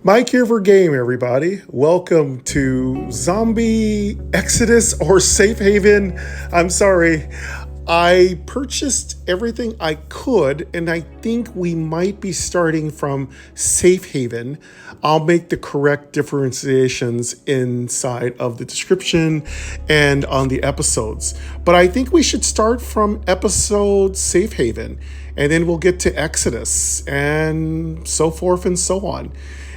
Mike here for game, everybody. Welcome to Zombie Exodus or Safe Haven. I'm sorry. I purchased everything I could, and I think we might be starting from Safe Haven. I'll make the correct differentiations inside of the description and on the episodes. But I think we should start from episode Safe Haven, and then we'll get to Exodus, and so forth and so on.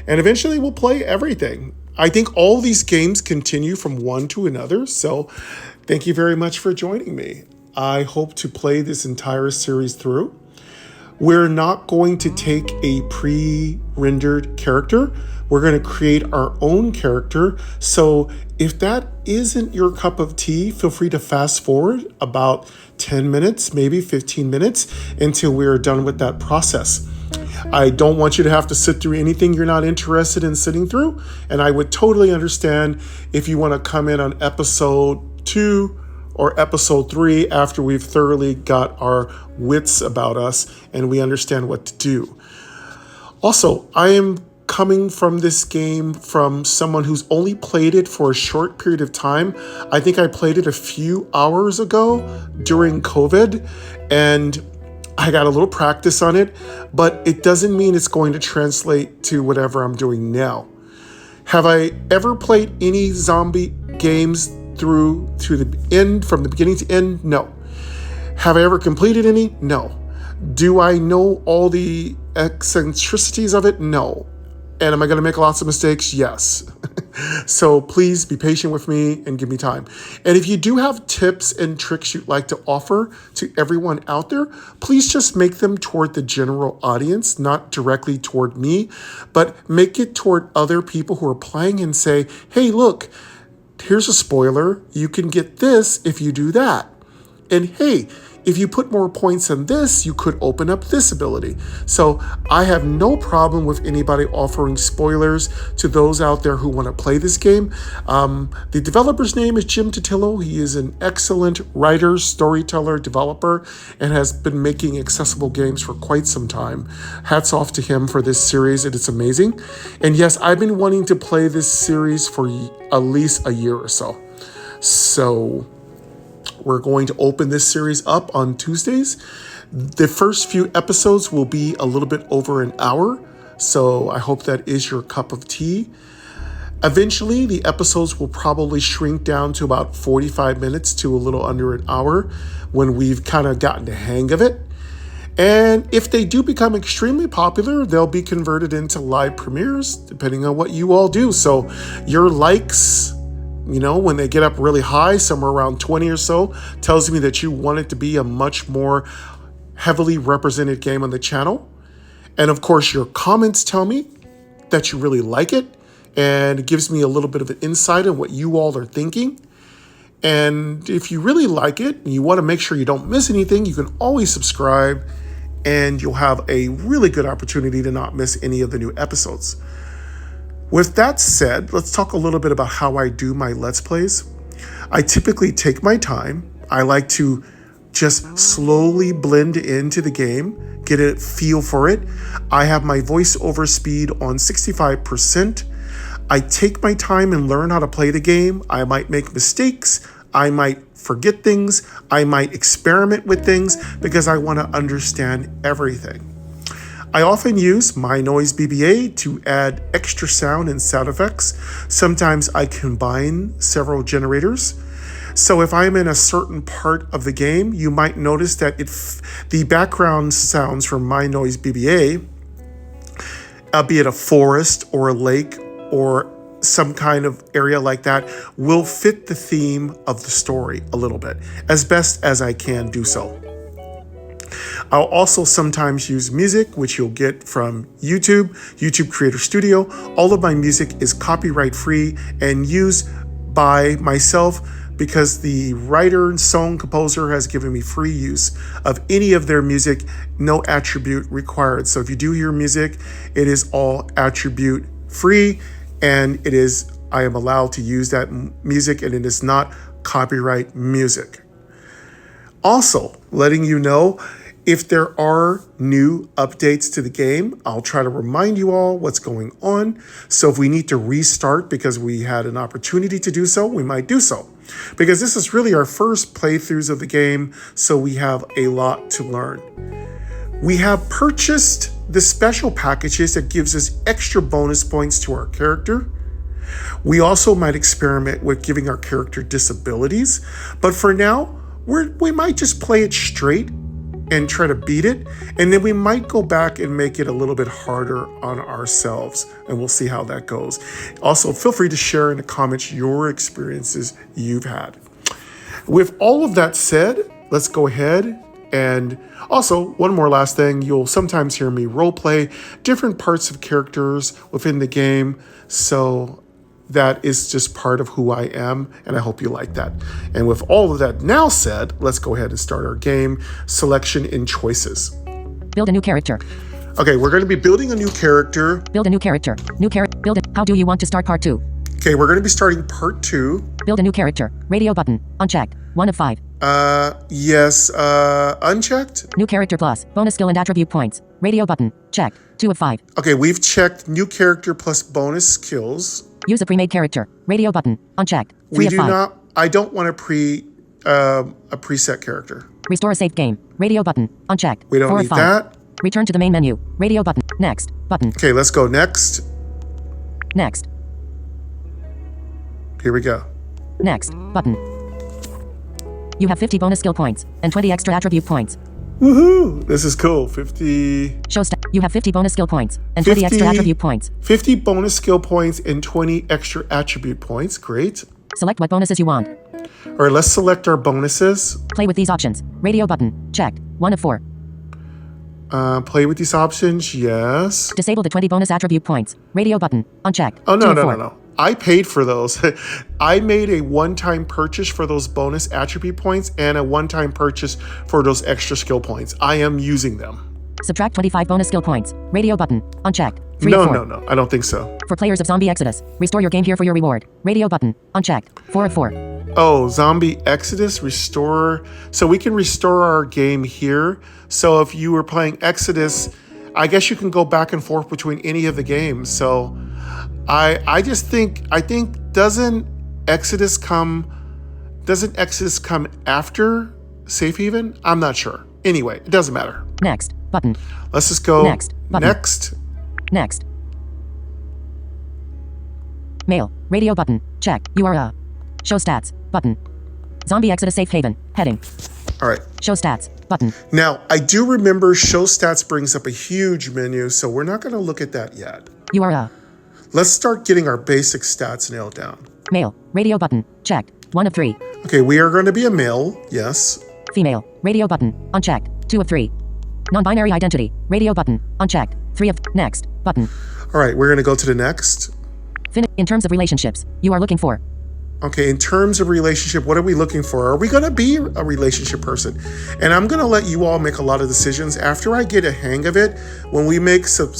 And eventually we'll play everything. I think all these games continue from one to another, so thank you very much for joining me. I hope to play this entire series through. We're not going to take a pre-rendered character. We're going to create our own character. So if that isn't your cup of tea, feel free to fast forward about 10 minutes, maybe 15 minutes until we're done with that process. I don't want you to have to sit through anything you're not interested in sitting through. And I would totally understand if you want to come in on episode 2 or episode 3 after we've thoroughly got our wits about us and we understand what to do. Also, I am coming from this game from someone who's only played it for a short period of time. I think I played it a few hours ago during COVID, and I got a little practice on it, but it doesn't mean it's going to translate to whatever I'm doing now. Have I ever played any zombie games through to the end, from the beginning to end? No. Have I ever completed any? No. Do I know all the eccentricities of it? No. And am I going to make lots of mistakes? Yes. So please be patient with me and give me time. And if you do have tips and tricks you'd like to offer to everyone out there, please just make them toward the general audience, not directly toward me, but make it toward other people who are playing and say, hey, look, here's a spoiler. You can get this if you do that. And hey, if you put more points on this, you could open up this ability. So I have no problem with anybody offering spoilers to those out there who want to play this game. The developer's name is Jim Totillo. He is an excellent writer, storyteller, developer, and has been making accessible games for quite some time. Hats off to him for this series. It's amazing. And yes, I've been wanting to play this series for at least a year or so. So we're going to open this series up on Tuesdays. The first few episodes will be a little bit over an hour, so I hope that is your cup of tea. Eventually, the episodes will probably shrink down to about 45 minutes to a little under an hour when we've kind of gotten the hang of it. And if they do become extremely popular, they'll be converted into live premieres, depending on what you all do. So your likes, when they get up really high, somewhere around 20 or so, tells me that you want it to be a much more heavily represented game on the channel. And of course, your comments tell me that you really like it, and it gives me a little bit of an insight on what you all are thinking. And if you really like it and you want to make sure you don't miss anything, you can always subscribe, and you'll have a really good opportunity to not miss any of the new episodes. With that said, let's talk a little bit about how I do my Let's Plays. I typically take my time. I like to just slowly blend into the game, get a feel for it. I have my voiceover speed on 65%. I take my time and learn how to play the game. I might make mistakes. I might forget things. I might experiment with things because I want to understand everything. I often use My Noise BBA to add extra sound and sound effects. Sometimes I combine several generators. So if I'm in a certain part of the game, you might notice that the background sounds from My Noise BBA, be it a forest or a lake or some kind of area like that, will fit the theme of the story a little bit, as best as I can do so. I'll also sometimes use music, which you'll get from YouTube Creator Studio. All of my music is copyright free and used by myself because the writer and song composer has given me free use of any of their music, no attribute required. So if you do hear music, it is all attribute free, and I am allowed to use that music, and it is not copyright music. Also, letting you know, If there are new updates to the game, I'll try to remind you all what's going on. So if we need to restart because we had an opportunity to do so, we might do so. Because this is really our first playthroughs of the game, so we have a lot to learn. We have purchased the special packages that gives us extra bonus points to our character. We also might experiment with giving our character disabilities, but for now, we might just play it straight and try to beat it, and then we might go back and make it a little bit harder on ourselves, and we'll see how that goes. Also, feel free to share in the comments your experiences you've had. With all of that said, let's go ahead. And also, one more last thing, you'll sometimes hear me roleplay different parts of characters within the game, so that is just part of who I am, and I hope you like that. And with all of that now said, let's go ahead and start our game. Selection and choices. Build a new character. Okay, we're going to be building a new character. Build a new character. Build it. How do you want to start part 2? Okay, we're going to be starting part 2. Build a new character. Radio button. Unchecked. 1 of 5. Yes, unchecked. New character plus. Bonus skill and attribute points. Radio button. Checked. 2 of 5. Okay, we've checked new character plus bonus skills. Use a pre-made character. Radio button. Unchecked. 3 of 5. I don't want a preset character. Restore a saved game. Radio button. Unchecked. We don't 4 need of 5. that. Return to the main menu. Radio button. Next. Button. Okay, let's go next. Next. Here we go. Next. Button. You have 50 bonus skill points and 20 extra attribute points. Woohoo! This is cool. 50. Show stat. You have 50 bonus skill points and 20 extra attribute points. 50 bonus skill points and 20 extra attribute points. Great. Select what bonuses you want. All right, let's select our bonuses. Play with these options. Radio button. Checked. 1 of 4. Play with these options. Yes. Disable the 20 bonus attribute points. Radio button. Unchecked. Oh, 2 no, of no, 4. no, no. I paid for those. I made a one-time purchase for those bonus attribute points and a one-time purchase for those extra skill points. I am using them. Subtract 25 bonus skill points. Radio button. Unchecked. 3 of 4. No. I don't think so. For players of Zombie Exodus, restore your game here for your reward. Radio button. Unchecked. 4 of 4. Oh, Zombie Exodus, restore. So we can restore our game here. So if you were playing Exodus, I guess you can go back and forth between any of the games. So I think doesn't Exodus come after Safe Haven? I'm not sure. Anyway, it doesn't matter. Next button. Let's just go next button. Next. Mail. Radio button. Check. You are a. Show stats button. Zombie Exodus Safe Haven. Heading. All right. Show stats button. Now, I do remember show stats brings up a huge menu, so we're not going to look at that yet. You are a. Let's start getting our basic stats nailed down. Male. Radio button. Checked. 1 of 3. Okay, we are going to be a male. Yes. Female. Radio button. Unchecked. 2 of 3. Non-binary identity. Radio button. Unchecked. 3 of. Next button. All right, we're going to go to the next. In terms of relationships, you are looking for. Okay, in terms of relationship, what are we looking for? Are we going to be a relationship person? And I'm going to let you all make a lot of decisions after I get a hang of it. When we make some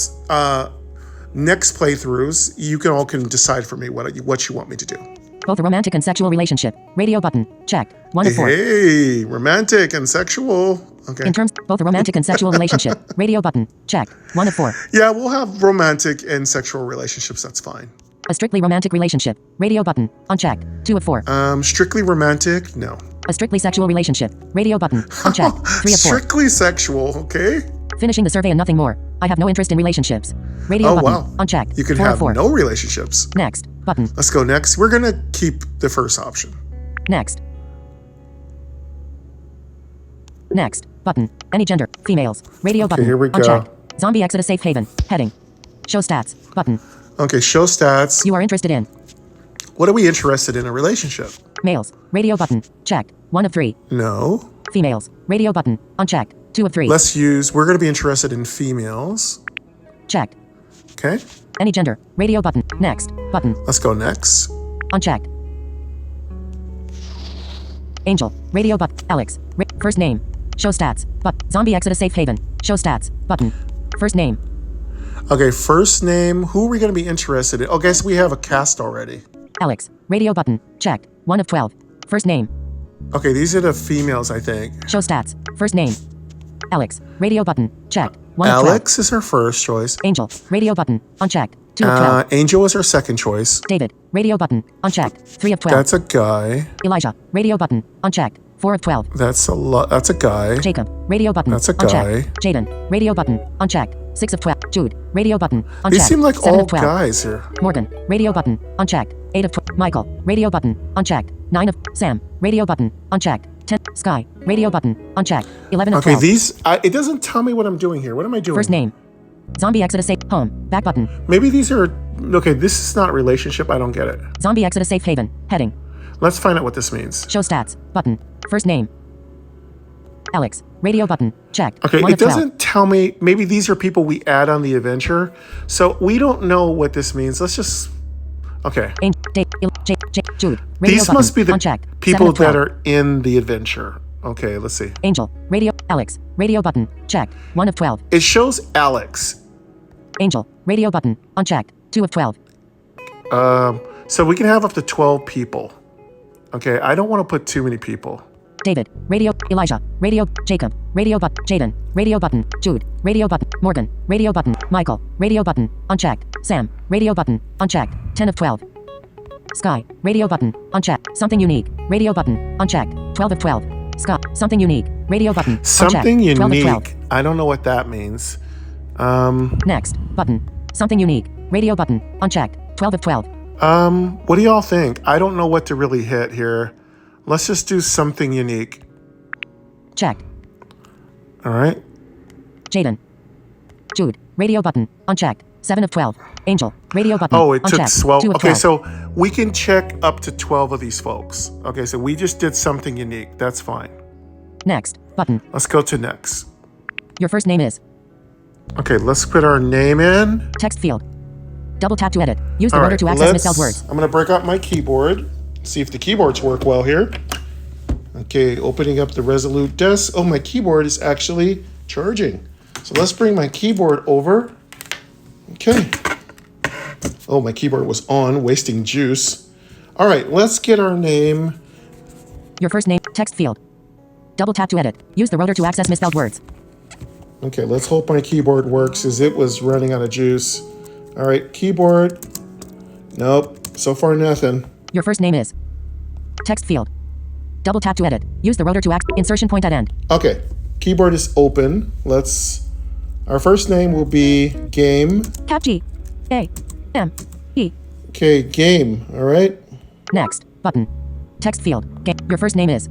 next playthroughs, you all can decide for me what you want me to do. Both a romantic and sexual relationship. Radio button. Checked. 1 of 4. Hey, romantic and sexual. Okay. In terms, both a romantic and sexual relationship. Radio button. Checked. 1 of 4. Yeah, we'll have romantic and sexual relationships. That's fine. A strictly romantic relationship. Radio button. Unchecked. 2 of 4. Strictly romantic? No. A strictly sexual relationship. Radio button. Unchecked. 3 of 4. Strictly sexual, okay? Finishing the survey and nothing more. I have no interest in relationships. Radio button. Wow. Unchecked. You can 4 have of 4. no relationships. Next button. Let's go next. We're going to keep the first option. Next button. Any gender. Females. Radio button. Here we go. Unchecked. Zombie Exodus Safe Haven. Heading. Show stats button. Okay, show stats. You are interested in. What are we interested in a relationship? Males. Radio button. Checked. 1 of 3. No. Females. Radio button. Unchecked. 2 of 3. We're going to be interested in females. Checked. Okay. Any gender. Radio button. Next button. Let's go next. Unchecked. Angel. Radio button. Alex. First name. Show stats. Zombie Exodus Safe Haven. Show stats. Button. First name. Okay, first name. Who are we going to be interested in? Oh, guess we have a cast already. Alex. Radio button. Checked. 1 of 12. First name. Okay, these are the females, I think. Show stats. First name. Alex. Radio button. Checked. 1 of 12. Alex is our first choice. Angel. Radio button. Unchecked. 2 of 12. Angel is our second choice. David. Radio button. Unchecked. 3 of 12. That's a guy. Elijah. Radio button. Unchecked. 4 of 12. That's a guy. Jacob. Radio button. That's a Unchecked. Jaden. Radio button. Unchecked. 6 of 12. Jude. Radio button. Unchecked. These seem like 7 all of 12. guys here. Morgan. Radio button. Unchecked. 8 of 12. Michael. Radio button. Unchecked. 9 of Sam. Radio button. Unchecked. 10. Sky. Radio button. Unchecked. 11 of 12. Okay, it doesn't tell me what I'm doing here. What am I doing? First name. Zombie Exodus Safe. Home. Back button. Maybe these are... Okay, this is not relationship. I don't get it. Zombie Exodus Safe Haven. Heading. Let's find out what this means. Show stats. Button. First name. Alex. Radio button. Checked. Okay, 1 it of 12. doesn't tell me. Maybe these are people we add on the adventure. So we don't know what this means. Let's just... Okay. Jude. Radio These button. must be the Unchecked. people 7 of 12. that are in the adventure. Okay, let's see. Angel. Radio. Alex. Radio button. Checked. 1 of 12. It shows Alex. Angel. Radio button. Unchecked. 2 of 12. So we can have up to 12 people. Okay, I don't want to put too many people. David. Radio. Elijah. Radio. Jacob. Radio button. Jaden. Radio button. Jude. Radio button. Morgan. Radio button. Michael. Radio button. Unchecked. Sam. Radio button. Unchecked. 10 of 12. Sky. Radio button. Unchecked. Something unique. Radio button. Unchecked. 12 of 12. Scott. Something unique. Radio button. Something unchecked. 12 of unique. 12. I don't know what that means. Next. Button. Something unique. Radio button. Unchecked. 12 of 12. What do y'all think? I don't know what to really hit here. Let's just do something unique. Checked. All right. Jaden. Jude. Radio button. Unchecked. 7 of 12. Angel. Radio button. Oh, it took unchecked. 12. 2 of Okay, 12. so we can check up to 12 of these folks. Okay, so we just did something unique. That's fine. Next. Button. Let's go to next. Your first name is. Okay, let's put our name in. Text field. Double tap to edit. Use the All rotor right, to access misspelled words. I'm going to break out my keyboard. See if the keyboards work well here. Okay, opening up the Resolute desk. Oh, my keyboard is actually charging. So let's bring my keyboard over. Okay. Oh, my keyboard was on, wasting juice. All right, let's get our name. Your first name. Text field. Double tap to edit. Use the rotor to access misspelled words. Okay, let's hope my keyboard works as it was running out of juice. All right, keyboard. Nope, so far nothing. Your first name is. Text field. Double tap to edit. Use the rotor to access. Insertion point at end. Okay, keyboard is open. Our first name will be Game. Cap G. A. M. E. Okay, Game, all right? Next. Button. Text field. Game. Your first name is.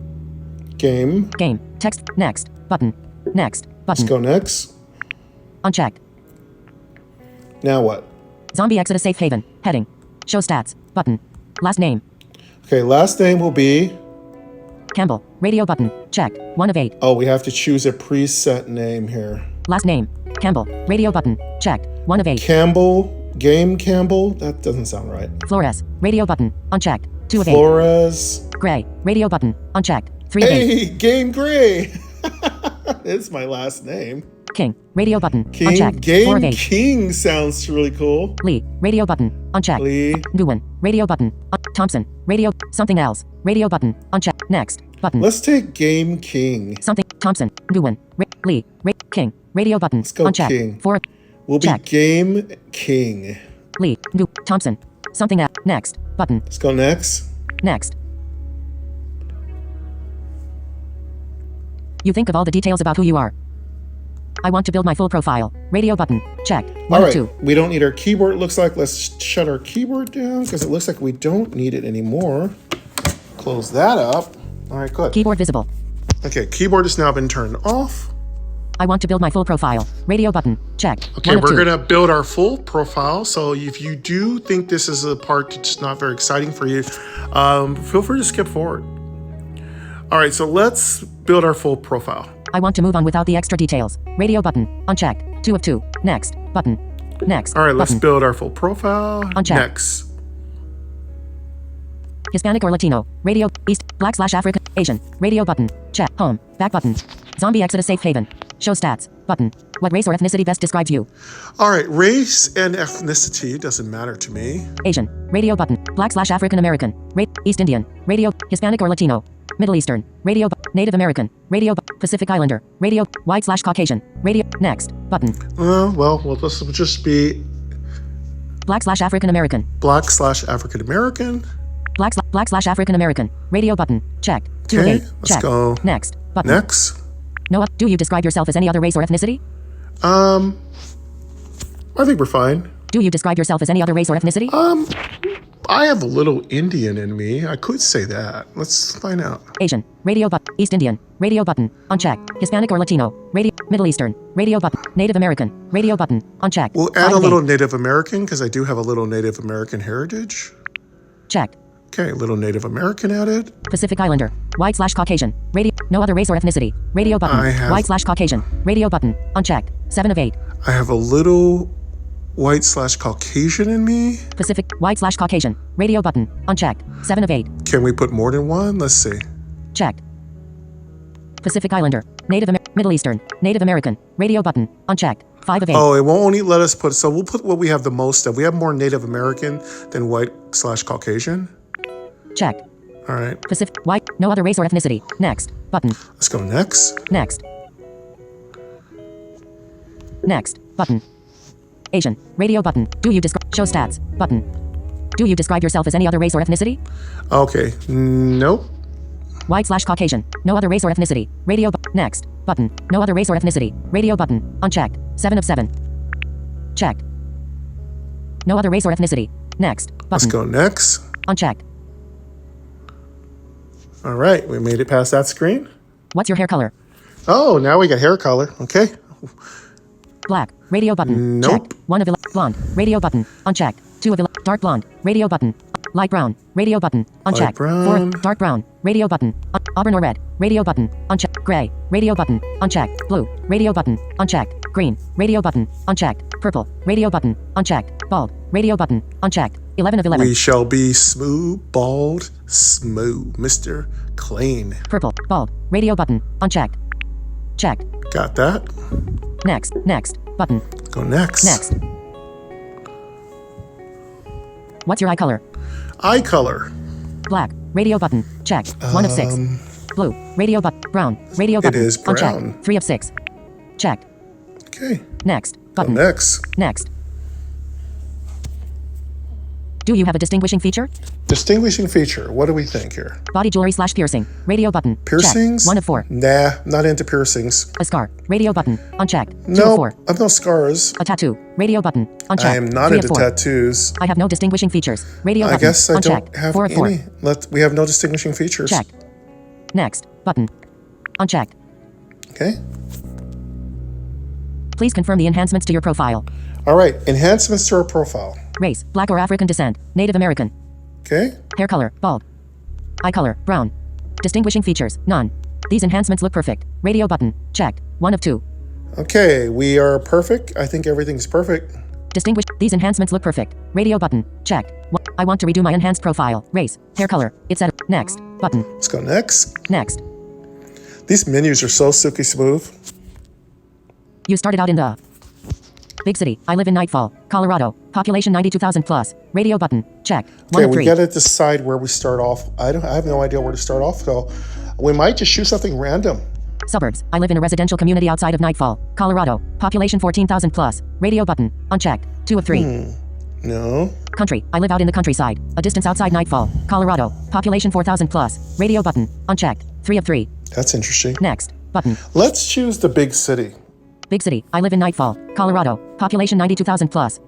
Game. Game. Text. Next. Button. Next. Button. Let's go next. Unchecked. Now what? Zombie Exodus Safe Haven. Heading. Show stats. Button. Last name. Okay, last name will be... Campbell. Radio button. Checked. 1 of 8. Oh, we have to choose a preset name here. Last name. Campbell. Radio button. Checked. 1 of 8. Campbell. Game Campbell? That doesn't sound right. Flores. Radio button. Unchecked. 2 of 8. Flores. Gray. Radio button. Unchecked. 3 of 8. Hey, Game Gray. It's my last name. King. Radio button. King. Unchecked. 4 of Game 8. King sounds really cool. Lee. Radio button. Unchecked. Lee. Nguyen. Radio button. Thompson. Radio. Something else. Radio button. Unchecked. Next. Button. Let's take Game King. Something. Thompson. Nguyen. Lee. King. Radio button. Let's go Unchecked. King. 4. We'll be Check. Game King. Lee. Thompson. Something else. Next. Button. Let's go next. Next. You think of all the details about who you are. I want to build my full profile. Radio button. Check. 1 All of right, 2. we don't need our keyboard, it looks like. Let's shut our keyboard down because it looks like we don't need it anymore. Close that up. All right, good. Keyboard visible. Okay, keyboard has now been turned off. I want to build my full profile. Radio button. Check. Okay, 1 of 2. we're going to build our full profile. So if you do think this is a part that's not very exciting for you, feel free to skip forward. All right, so let's build our full profile. I want to move on without the extra details. Radio button. Unchecked. 2 of 2. Next. Button. Next. All right, let's button. build our full profile. Unchecked. Next. Hispanic or Latino. Radio. East. Black/African. Asian. Radio button. Check. Home. Back button. Zombie Exodus Safe Haven. Show stats. Button. What race or ethnicity best describes you? All right, race and ethnicity doesn't matter to me. Asian. Radio button. Black/African American. East Indian. Radio. Hispanic or Latino. Middle Eastern. Radio. Native American. Radio. Pacific Islander. Radio. White/Caucasian. Radio. Next. Button. Well, this will just be Black/African American. Black/African American. Black/African American. Radio button. Check. 2 of Okay, 8. let's Check. go. Next. Button. Next. Noah, do you describe yourself as any other race or ethnicity? I think we're fine. Do you describe yourself as any other race or ethnicity? I have a little Indian in me. I could say that. Let's find out. Asian. Radio button. East Indian. Radio button. Unchecked. Hispanic or Latino. Radio. Middle Eastern. Radio button. Native American. Radio button. Unchecked. We'll add 5 a of 8. little Native American because I do have a little Native American heritage. Checked. Okay, a little Native American added. Pacific Islander. White/Caucasian. Radio. No other race or ethnicity. Radio button. I have- White/Caucasian. Radio button. Unchecked. 7 of 8. I have a little White/Caucasian in me. Pacific. White/Caucasian. Radio button. Unchecked. 7 of 8. Can we put more than one? Let's see. Checked. Pacific Islander. Middle Eastern. Native American. Radio button. Unchecked. 5 of 8. Oh, it won't only let us put, so we'll put what we have the most of. We have more Native American than White/Caucasian. Checked. All right, Pacific. White. No other race or ethnicity. Next. Button. let's go next. Next. Next. Button. Asian. Radio button. Do you describe? Show stats. Button. Do you describe yourself as any other race or ethnicity? Okay, nope. White/Caucasian. No other race or ethnicity. Radio. Next. Button. No other race or ethnicity. Radio button. Unchecked. 7 of 7. Checked. No other race or ethnicity. Next. Let's Button. go next. Unchecked. All right, we made it past that screen. What's your hair color? Oh, now we got hair color. Okay. Black. Radio button. Nope. Checked. 1 of 11. Blonde. Radio button. Unchecked. 2 of 11. Dark blonde. Radio button. Light brown. Radio button. Unchecked. brown. 4. Dark brown. Radio button. Auburn or red. Radio button. Unchecked. Gray. Radio button. Unchecked. Blue. Radio button. Unchecked. Green. Radio button. Unchecked. Purple. Radio button. Unchecked. Bald. Radio button. Unchecked. 11 of 11. We shall be smooth, bald, smooth. Mr. Clean. Purple. Bald. Radio button. Unchecked. Checked. Got that? Next. Next. Button. Go next. Next. What's your eye color? Eye color. Black. Radio button. Checked. 1 of 6. Blue. Radio button. Brown. Radio button. is brown. Unchecked. 3 of 6. Checked. Okay. Next. Go Button. next. Next. Do you have a distinguishing feature? Distinguishing feature. What do we think here? Body jewelry/piercing. Radio button. Piercings? Checked. 1 of 4. Nah, not into piercings. A scar. Radio button. Unchecked. 2 of No, 4. I've no scars. A tattoo. Radio button. Unchecked. I am not 3 of into 4. tattoos. I have no distinguishing features. Radio I button. guess I Unchecked. don't have 4 of 4. any. We have no distinguishing features. Checked. Next. Button. Unchecked. Okay. Please confirm the enhancements to your profile. All right. Enhancements to our profile. Race. Black or African descent. Native American. Okay. Hair color. Bald. Eye color. Brown. Distinguishing features. None. These enhancements look perfect. Radio button. Checked. 1 of 2. Okay. We are perfect. I think everything's perfect. Distinguish. These enhancements look perfect. Radio button. Checked. I want to redo my enhanced profile. Race. Hair color. It's at. Next. Button. Let's go next. Next. These menus are so silky smooth. You started out in the big city. I live in Nightfall, Colorado. Population 92,000 plus. Radio button. Checked. 1 Okay, of we 3. got to decide where we start off. I have no idea where to start off, so we might just choose something random. Suburbs. I live in a residential community outside of Nightfall, Colorado. Population 14,000 plus. Radio button. Unchecked. 2 of 3. No. Country. I live out in the countryside. A distance outside Nightfall, Colorado. Population 4,000 plus. Radio button. Unchecked. 3 of 3. That's interesting. Next. Button. Let's choose the big city. Big city. I live in Nightfall, Colorado. Population 92,000 plus.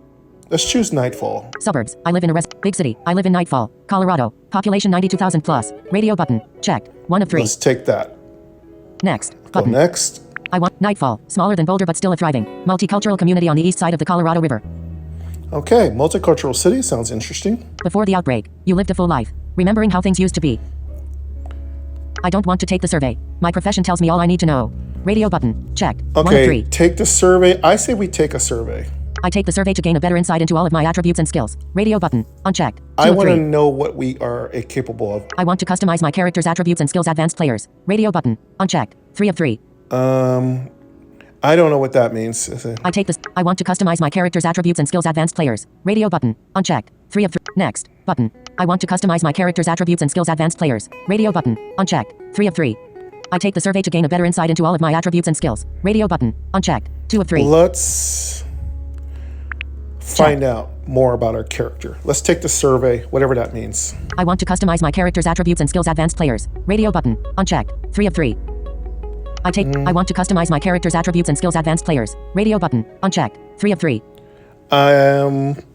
Let's choose Nightfall. Suburbs. I live in a big city. I live in Nightfall, Colorado. Population 92,000 plus. Radio button. Checked. 1 of 3. Let's take that. Next. Go Button. next. I want Nightfall. Smaller than Boulder but still a thriving multicultural community on the east side of the Colorado River. Okay, multicultural city sounds interesting. Before the outbreak, you lived a full life, remembering how things used to be. I don't want to take the survey. My profession tells me all I need to know. Radio button. Checked. 1 of Okay, 3. take the survey. I say we take a survey. I take the survey to gain a better insight into all of my attributes and skills. Radio button. Unchecked. 2 I of want 3. to know what we are capable of. I want to customize my character's attributes and skills. Advanced players. Radio button. Unchecked. 3 of 3. I don't know what that means. I take this. I want to customize my character's attributes and skills. Advanced players. Radio button. Unchecked. 3 of 3. Next. Button. I want to customize my character's attributes and skills. Advanced players. Radio button. Unchecked. 3 of 3. I take the survey to gain a better insight into all of my attributes and skills. Radio button. Unchecked. 2 of 3. Let's find out more about our character. Let's take the survey, whatever that means. I want to customize my character's attributes and skills. Advanced players. Radio button. Unchecked. 3 of 3. I want to customize my character's attributes and skills. Advanced players. Radio button. Unchecked. 3 of 3.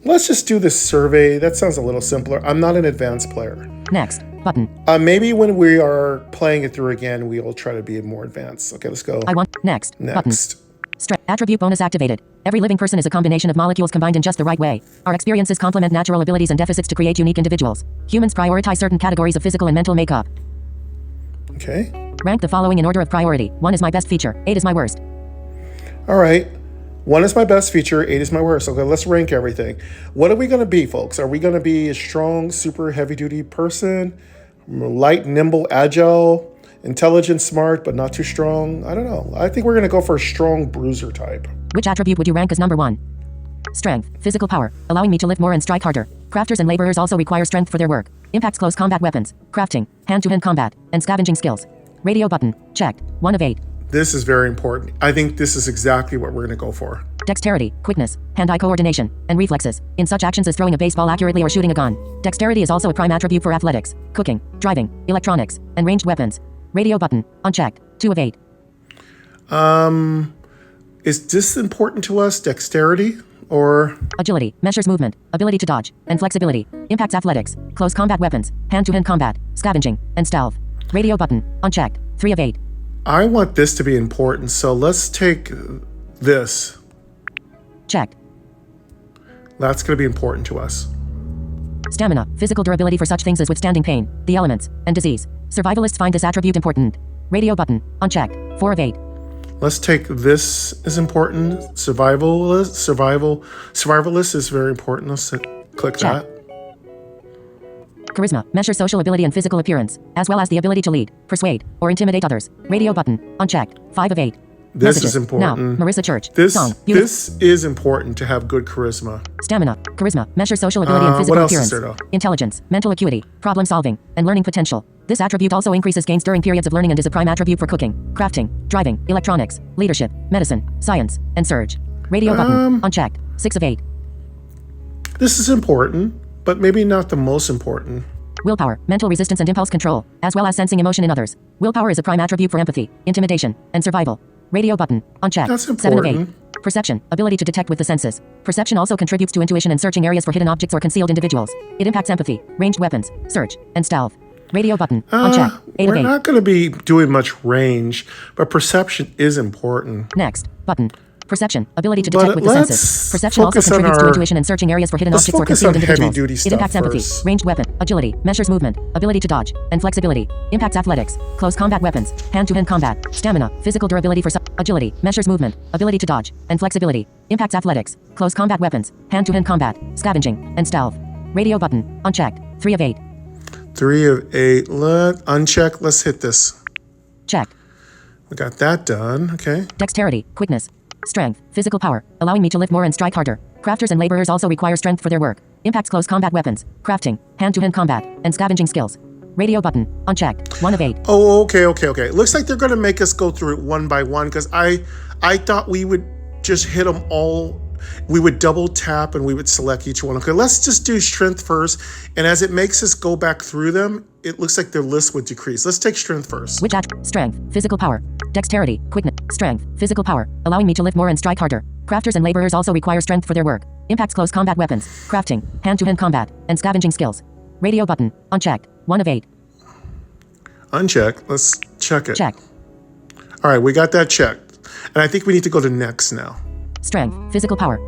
Let's just do this survey. That sounds a little simpler. I'm not an advanced player. Next button. Maybe when we are playing it through again, we'll try to be more advanced. Okay, let's go. I want next button. Attribute bonus activated. Every living person is a combination of molecules combined in just the right way. Our experiences complement natural abilities and deficits to create unique individuals. Humans prioritize certain categories of physical and mental makeup. Okay. Rank the following in order of priority. 1 is my best feature. 8 is my worst. All right. 1 is my best feature. 8 is my worst. Okay, let's rank everything. What are we going to be, folks? Are we going to be a strong, super heavy-duty person? Light, nimble, agile? Intelligent, smart, but not too strong? I don't know. I think we're going to go for a strong bruiser type. Which attribute would you rank as number 1? Strength, physical power, allowing me to lift more and strike harder. Crafters and laborers also require strength for their work. Impacts close combat weapons, crafting, hand-to-hand combat, and scavenging skills. Radio button, checked, 1 of 8. This is very important. I think this is exactly what we're going to go for. Dexterity, quickness, hand-eye coordination, and reflexes, in such actions as throwing a baseball accurately or shooting a gun. Dexterity is also a prime attribute for athletics, cooking, driving, electronics, and ranged weapons. Radio button, unchecked, 2 of 8. Is this important to us? Dexterity or agility, measures movement, ability to dodge, and flexibility. Impacts athletics, close combat weapons, hand-to-hand combat, scavenging, and stealth. Radio button, unchecked, 3 of 8. I want this to be important, so let's take this. Checked. That's going to be important to us. Stamina, physical durability for such things as withstanding pain, the elements, and disease. Survivalists find this attribute important. Radio button, unchecked, 4 of 8. Let's take this is important. Survivalist is very important. Let's click check. That. Charisma, measures social ability and physical appearance, as well as the ability to lead, persuade, or intimidate others. Radio button, unchecked, 5 of 8. This Messages. is important. Now, Marissa Church. This Song. This is important to have good charisma. Stamina, charisma, measures social ability and physical what else appearance. is there, though? Intelligence, mental acuity, problem solving, and learning potential. This attribute also increases gains during periods of learning and is a prime attribute for cooking, crafting, driving, electronics, leadership, medicine, science, and surge. Radio button, unchecked, 6 of 8. This is important, but maybe not the most important. Willpower, mental resistance and impulse control, as well as sensing emotion in others. Willpower is a prime attribute for empathy, intimidation, and survival. Radio button, unchecked, That's 7 of important. 8. Perception, ability to detect with the senses. Perception also contributes to intuition and searching areas for hidden objects or concealed individuals. It impacts empathy, ranged weapons, search, and stealth. Radio button, unchecked, 8 of 8. We're not going to be doing much range, but perception is important. Next button. Perception, ability to detect with the senses. Perception also focus on contributes to our- intuition and searching areas for hidden let's objects or focus concealed on individuals. heavy-duty It stuff impacts empathy, first. ranged weapon, agility, measures movement, ability to dodge, and flexibility. Impacts athletics, close combat weapons, hand-to-hand combat, stamina, physical durability for agility, measures movement, ability to dodge, and flexibility. Impacts athletics, close combat weapons, hand-to-hand combat, scavenging, and stealth. Radio button, unchecked, 3 of 8. 3 of 8. Uncheck. Let's hit this. Check. We got that done. Okay. Dexterity, quickness, strength, physical power, allowing me to lift more and strike harder. Crafters and laborers also require strength for their work. Impacts close combat weapons, crafting, hand-to-hand combat, and scavenging skills. Radio button, unchecked, 1 of 8. Oh, okay. It looks like they're going to make us go through it one by one because I thought we would just hit them all. We would double tap and we would select each one. Okay, let's just do strength first. And as it makes us go back through them, it looks like their list would decrease. Let's take strength first. Which strength, physical power, dexterity, quickness, strength, physical power, allowing me to lift more and strike harder. Crafters and laborers also require strength for their work. Impacts close combat weapons, crafting, hand-to-hand combat, and scavenging skills. Radio button, unchecked, 1 of 8. Uncheck. Let's check it. Check. All right, we got that checked. And I think we need to go to next now. Strength, physical power,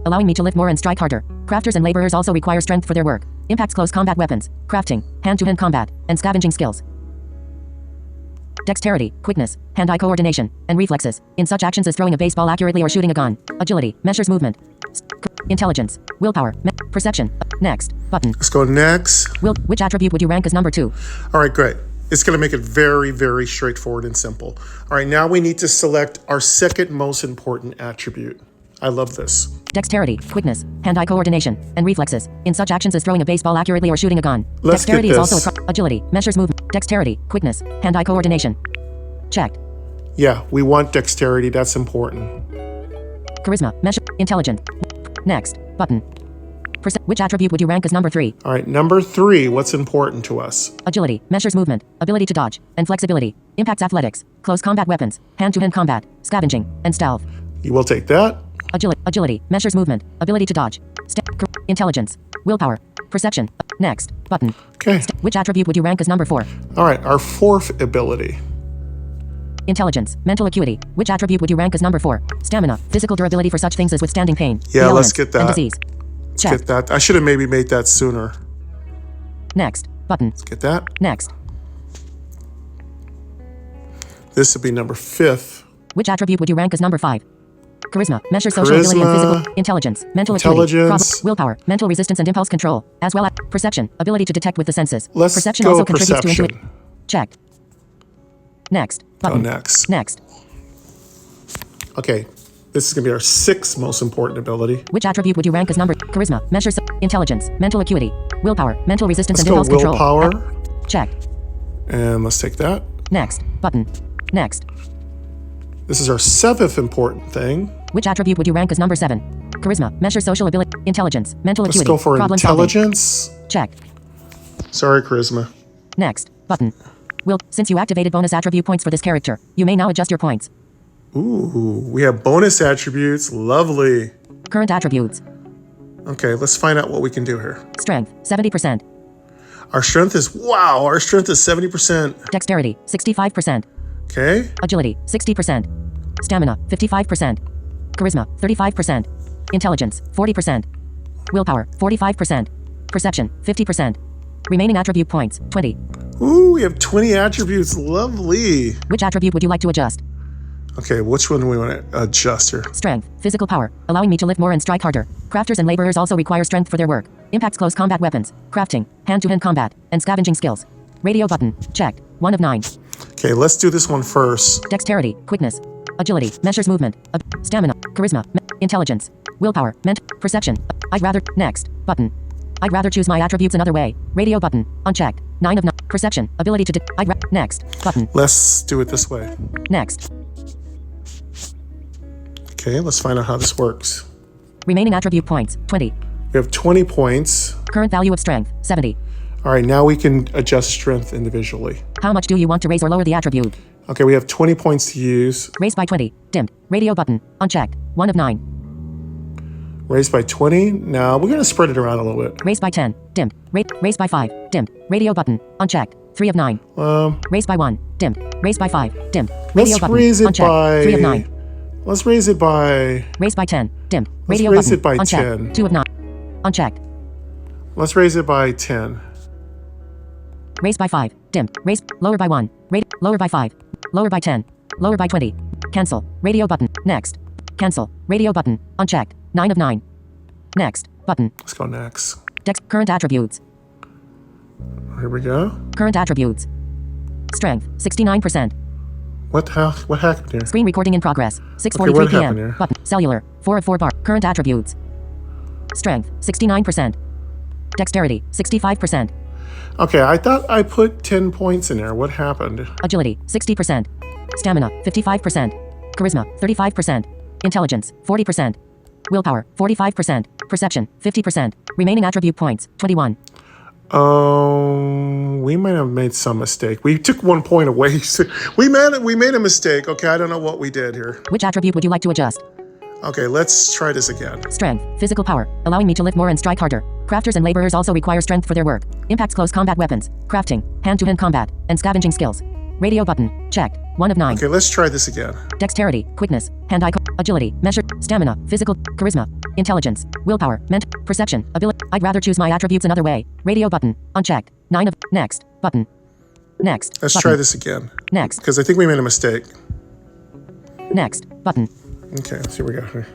allowing me to lift more and strike harder. Crafters and laborers also require strength for their work. Impacts close combat weapons, crafting, hand-to-hand combat, and scavenging skills. Dexterity, quickness, hand-eye coordination, and reflexes, in such actions as throwing a baseball accurately or shooting a gun. Agility, measures movement. Intelligence, willpower, perception. Next button. Let's go next. Which attribute would you rank as number 2? All right, great. It's going to make it very, very straightforward and simple. All right, now we need to select our second most important attribute. I love this. Dexterity, quickness, hand-eye coordination, and reflexes. In such actions as throwing a baseball accurately or shooting a gun. Let's Dexterity get is this. also agility, measures movement. Dexterity, quickness, hand-eye coordination. Checked. Yeah, we want dexterity. That's important. Charisma, measure, intelligent. Next, button. Which attribute would you rank as number 3? All right, number 3, what's important to us? Agility, measures movement, ability to dodge, and flexibility. Impacts athletics, close combat weapons, hand-to-hand combat, scavenging, and stealth. You will take that. Agility, measures movement, ability to dodge, intelligence, willpower, perception. Next, button. Okay. Which attribute would you rank as number 4? All right, our 4th ability. Intelligence, mental acuity. Which attribute would you rank as number 4? Stamina, physical durability for such things as withstanding pain. Yeah, the let's elements, get that. And disease. Check. Get that. I should have maybe made that sooner. Next, button. Let's get that. Next. This would be number 5th. Which attribute would you rank as number 5? Charisma, measure social ability and physical intelligence, mental acuity, willpower, mental resistance and impulse control, as well as perception, ability to detect with the senses. Let's perception go also contributes perception. to intuition. Check. Next, Go button. next. Next. Okay, this is going to be our 6th most important ability. Which attribute would you rank as number? Charisma, measure intelligence, mental acuity, willpower, mental resistance Let's and go impulse willpower. control. Check. And let's take that. Next, button. Next. This is our 7th important thing. Which attribute would you rank as number 7? Charisma, measure social ability, intelligence, mental Let's acuity, go for problem intelligence. solving. Check. Sorry, charisma. Next, button. Since you activated bonus attribute points for this character, you may now adjust your points. Ooh, we have bonus attributes. Lovely. Current attributes. Okay, let's find out what we can do here. Strength, 70%. Our strength is 70%. Dexterity, 65%. Okay. Agility, 60%. Stamina, 55%. Charisma, 35%. Intelligence, 40%. Willpower, 45%. Perception, 50%. Remaining attribute points, 20. Ooh, we have 20 attributes. Lovely. Which attribute would you like to adjust? Okay, which one do we want to adjust here? Strength, physical power, allowing me to lift more and strike harder. Crafters and laborers also require strength for their work. Impacts close combat weapons, crafting, hand-to-hand combat, and scavenging skills. Radio button, checked, 1 of 9. Okay, let's do this one first. Dexterity, quickness, agility, measures movement, stamina, charisma, intelligence, willpower, perception. I'd rather, next, button. I'd rather choose my attributes another way. Radio button, unchecked, 9 of 9. Perception, ability to, next, button. Let's do it this way. Next. Okay, let's find out how this works. Remaining attribute points, 20. We have 20 points. Current value of strength, 70. All right, now we can adjust strength individually. How much do you want to raise or lower the attribute? Okay, we have 20 points to use. Raised by 20, dimmed. Radio button, unchecked, 1 of 9. Raised by 20. Now we're going to spread it around a little bit. Raised by 10, dimmed. Raised by 5, dimmed. Radio button, unchecked, 3 of 9. Raised by 1, dimmed. Raised by 5, dimmed. Radio Let's button, raise it unchecked, by 3 of 9. Let's raise it by Raised by 10, dimmed. Let's Radio raise button, it by unchecked, 10. 2 of 9. Unchecked. Let's raise it by 10. Raised by 5, dimmed. Raised, lower by 1. Lower by 5. Lower by 10. Lower by 20. Cancel. Radio button. Next. Cancel. Radio button. Unchecked. 9 of 9. Next. Button. Let's go next. Current attributes. Here we go. Current attributes. Strength. 69%. What happened here? Screen recording in progress. 6:43 what p.m. happened here? Button. Cellular. 4 of 4 bar. Current attributes. Strength. 69%. Dexterity. 65%. Okay, I thought I put 10 points in there. What happened? Agility. 60%. Stamina. 55%. Charisma. 35%. Intelligence. 40%. Willpower. 45%. Perception. 50%. Remaining attribute points. 21. We might have made some mistake. We took 1 point away. we made a mistake. Okay, I don't know what we did here. Which attribute would you like to adjust? Okay, let's try this again. Strength. Physical power, allowing me to lift more and strike harder. Crafters and laborers also require strength for their work. Impacts close combat weapons, crafting, hand-to-hand combat, and scavenging skills. Radio button. Checked. 1 of 9. Okay, let's try this again. Dexterity, quickness, hand-eye, agility, measure, stamina, physical, charisma, intelligence, willpower, perception, ability. I'd rather choose my attributes another way. Radio button. Unchecked. 9 of, next, button. Next. Let's button. try this again. Next. Because I think we made a mistake. Next, button. Okay, let's see what we got here.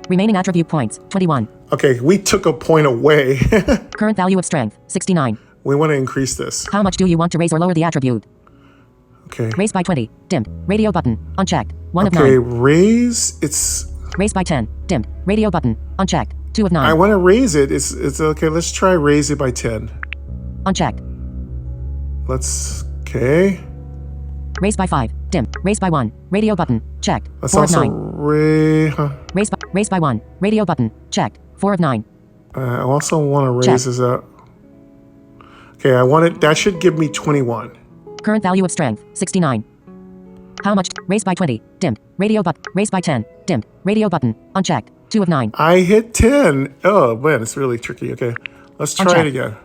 Remaining attribute points, 21. Okay, we took a point away. Current value of strength, 69. We want to increase this. How much do you want to raise or lower the attribute? Okay. Raised by 20. Dimmed. Radio button. Unchecked. 1 of 9. Okay, raise. It's Raised by 10. Dimmed. Radio button. Unchecked. 2 of 9. I want to raise it. It's okay. Let's try raise it by 10. Unchecked. Okay. Raised by 5. Dim. Raised by 1. Radio button. Checked. Let's 4 of also 9. Raised by 1. Radio button. Checked. 4 of 9. I also want to raise Check. this up. Okay, I want it. That should give me 21. Current value of strength. 69. How much? Raised by 20. Dimmed. Radio button. Raised by 10. Dimmed. Radio button. Unchecked. 2 of 9. I hit 10. Oh, man, it's really tricky. Okay, let's try Unchecked. it again.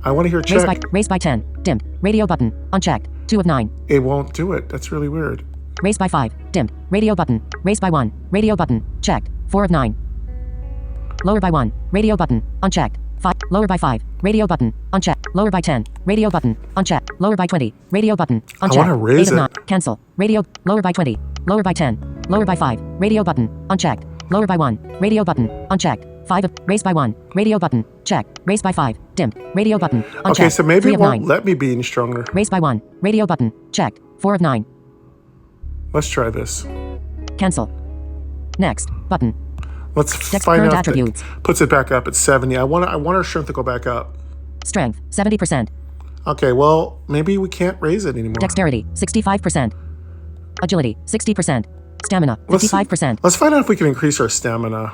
I want to hear check. Raised by 10. Dimmed. Radio button. Unchecked. 2 of 9. It won't do it. That's really weird. Raised by 5. Dimmed. Radio button. Raised by 1. Radio button. Checked. 4 of 9. Lower by 1. Radio button. Unchecked. 5. Lower by 5. Radio button. Unchecked. Lower by 10. Radio button. Unchecked. Lower by 20. Radio button. Unchecked. I want to raise 8 of 9. it. Cancel. Radio. Lower by 20. Lower by 10. Lower by 5. Radio button. Unchecked. Lower by 1. Radio button. Unchecked. 5 of. Raised by 1. Radio button. Check. Raised by 5. Dimmed. Radio button. Unchecked. Okay, so maybe 3 it of won't 9. let me be any stronger. Raised by 1. Radio button. Checked. 4 of 9. Let's try this. Cancel. Next. Button. Let's Text find current out attributes. that puts it back up at 70. I want our strength to go back up. Strength. 70%. Okay, well, maybe we can't raise it anymore. Dexterity. 65%. Agility. 60%. Stamina. 55%. Let's find out if we can increase our stamina.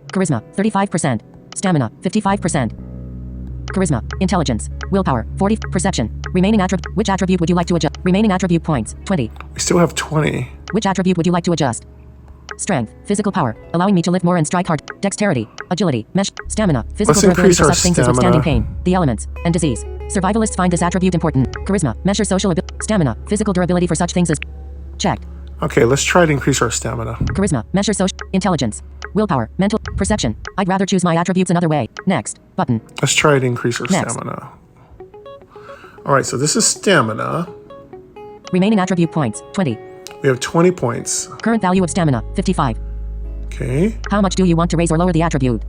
Charisma. 35%. Stamina. 55%. Charisma. Intelligence. Willpower. 40. Perception. Remaining attribute. Which attribute would you like to adjust? Remaining attribute points. 20. We still have 20. Which attribute would you like to adjust? Strength. Physical power. Allowing me to lift more and strike hard. Dexterity. Agility. Mesh. Stamina. Physical Let's durability increase for our such things as stamina. withstanding pain, the elements, and disease. Survivalists find this attribute important. Charisma. Measure social ability. Stamina. Physical durability for such things as. Checked. Okay, let's try to increase our stamina. Charisma. Measure social. Intelligence. Willpower. Mental. Perception. I'd rather choose my attributes another way. Next. Button. Let's try to increase our Next. stamina. All right, so this is stamina. Remaining attribute points. 20. We have 20 points. Current value of stamina. 55. Okay. How much do you want to raise or lower the attribute?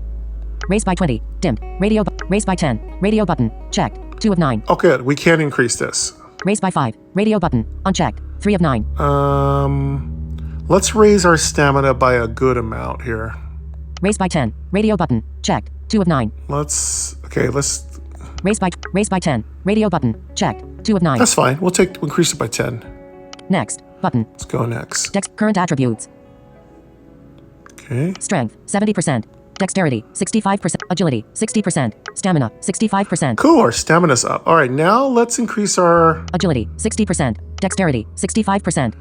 Raised by 20. Dimmed. Radio. Raised by 10. Radio button. Checked. 2 of 9. Oh, good. We can increase this. Raised by 5. Radio button. Unchecked. 3 of 9. Let's raise our stamina by a good amount here. Raised by 10. Radio button. Checked. 2 of 9. Let's Raised by 10. Radio button. Checked. 2 of 9. that's fine. We'll increase it by 10. Next. Button. Let's go next. Current attributes. Okay. Strength. 70%. Dexterity. 65%. Agility. 60%. Stamina. 65%. Cool, our stamina's up. All right, now let's increase our Agility. 60%. Dexterity. 65%.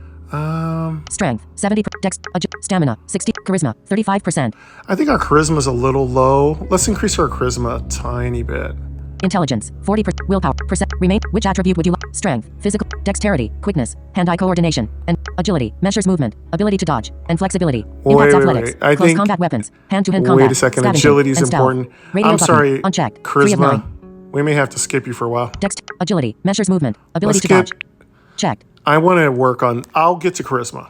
Strength. 70%. Stamina. 60. Charisma. 35%. I think our charisma's a little low. Let's increase our charisma a tiny bit. Intelligence. 40%. Willpower. Remain. Which attribute would you like? Strength. Physical. Dexterity. Quickness. Hand-eye coordination. And agility. Measures movement. Ability to dodge. And flexibility. Impacts athletics. I Close think combat weapons. Hand-to-hand combat. Wait a second. Scavenging, Agility is and stealth. important. Radio I'm button. sorry. Unchecked. 3 of 9. Charisma. We may have to skip you for a while. Agility. Measures movement. Ability Let's to dodge. Checked. I want to work on. I'll get to charisma.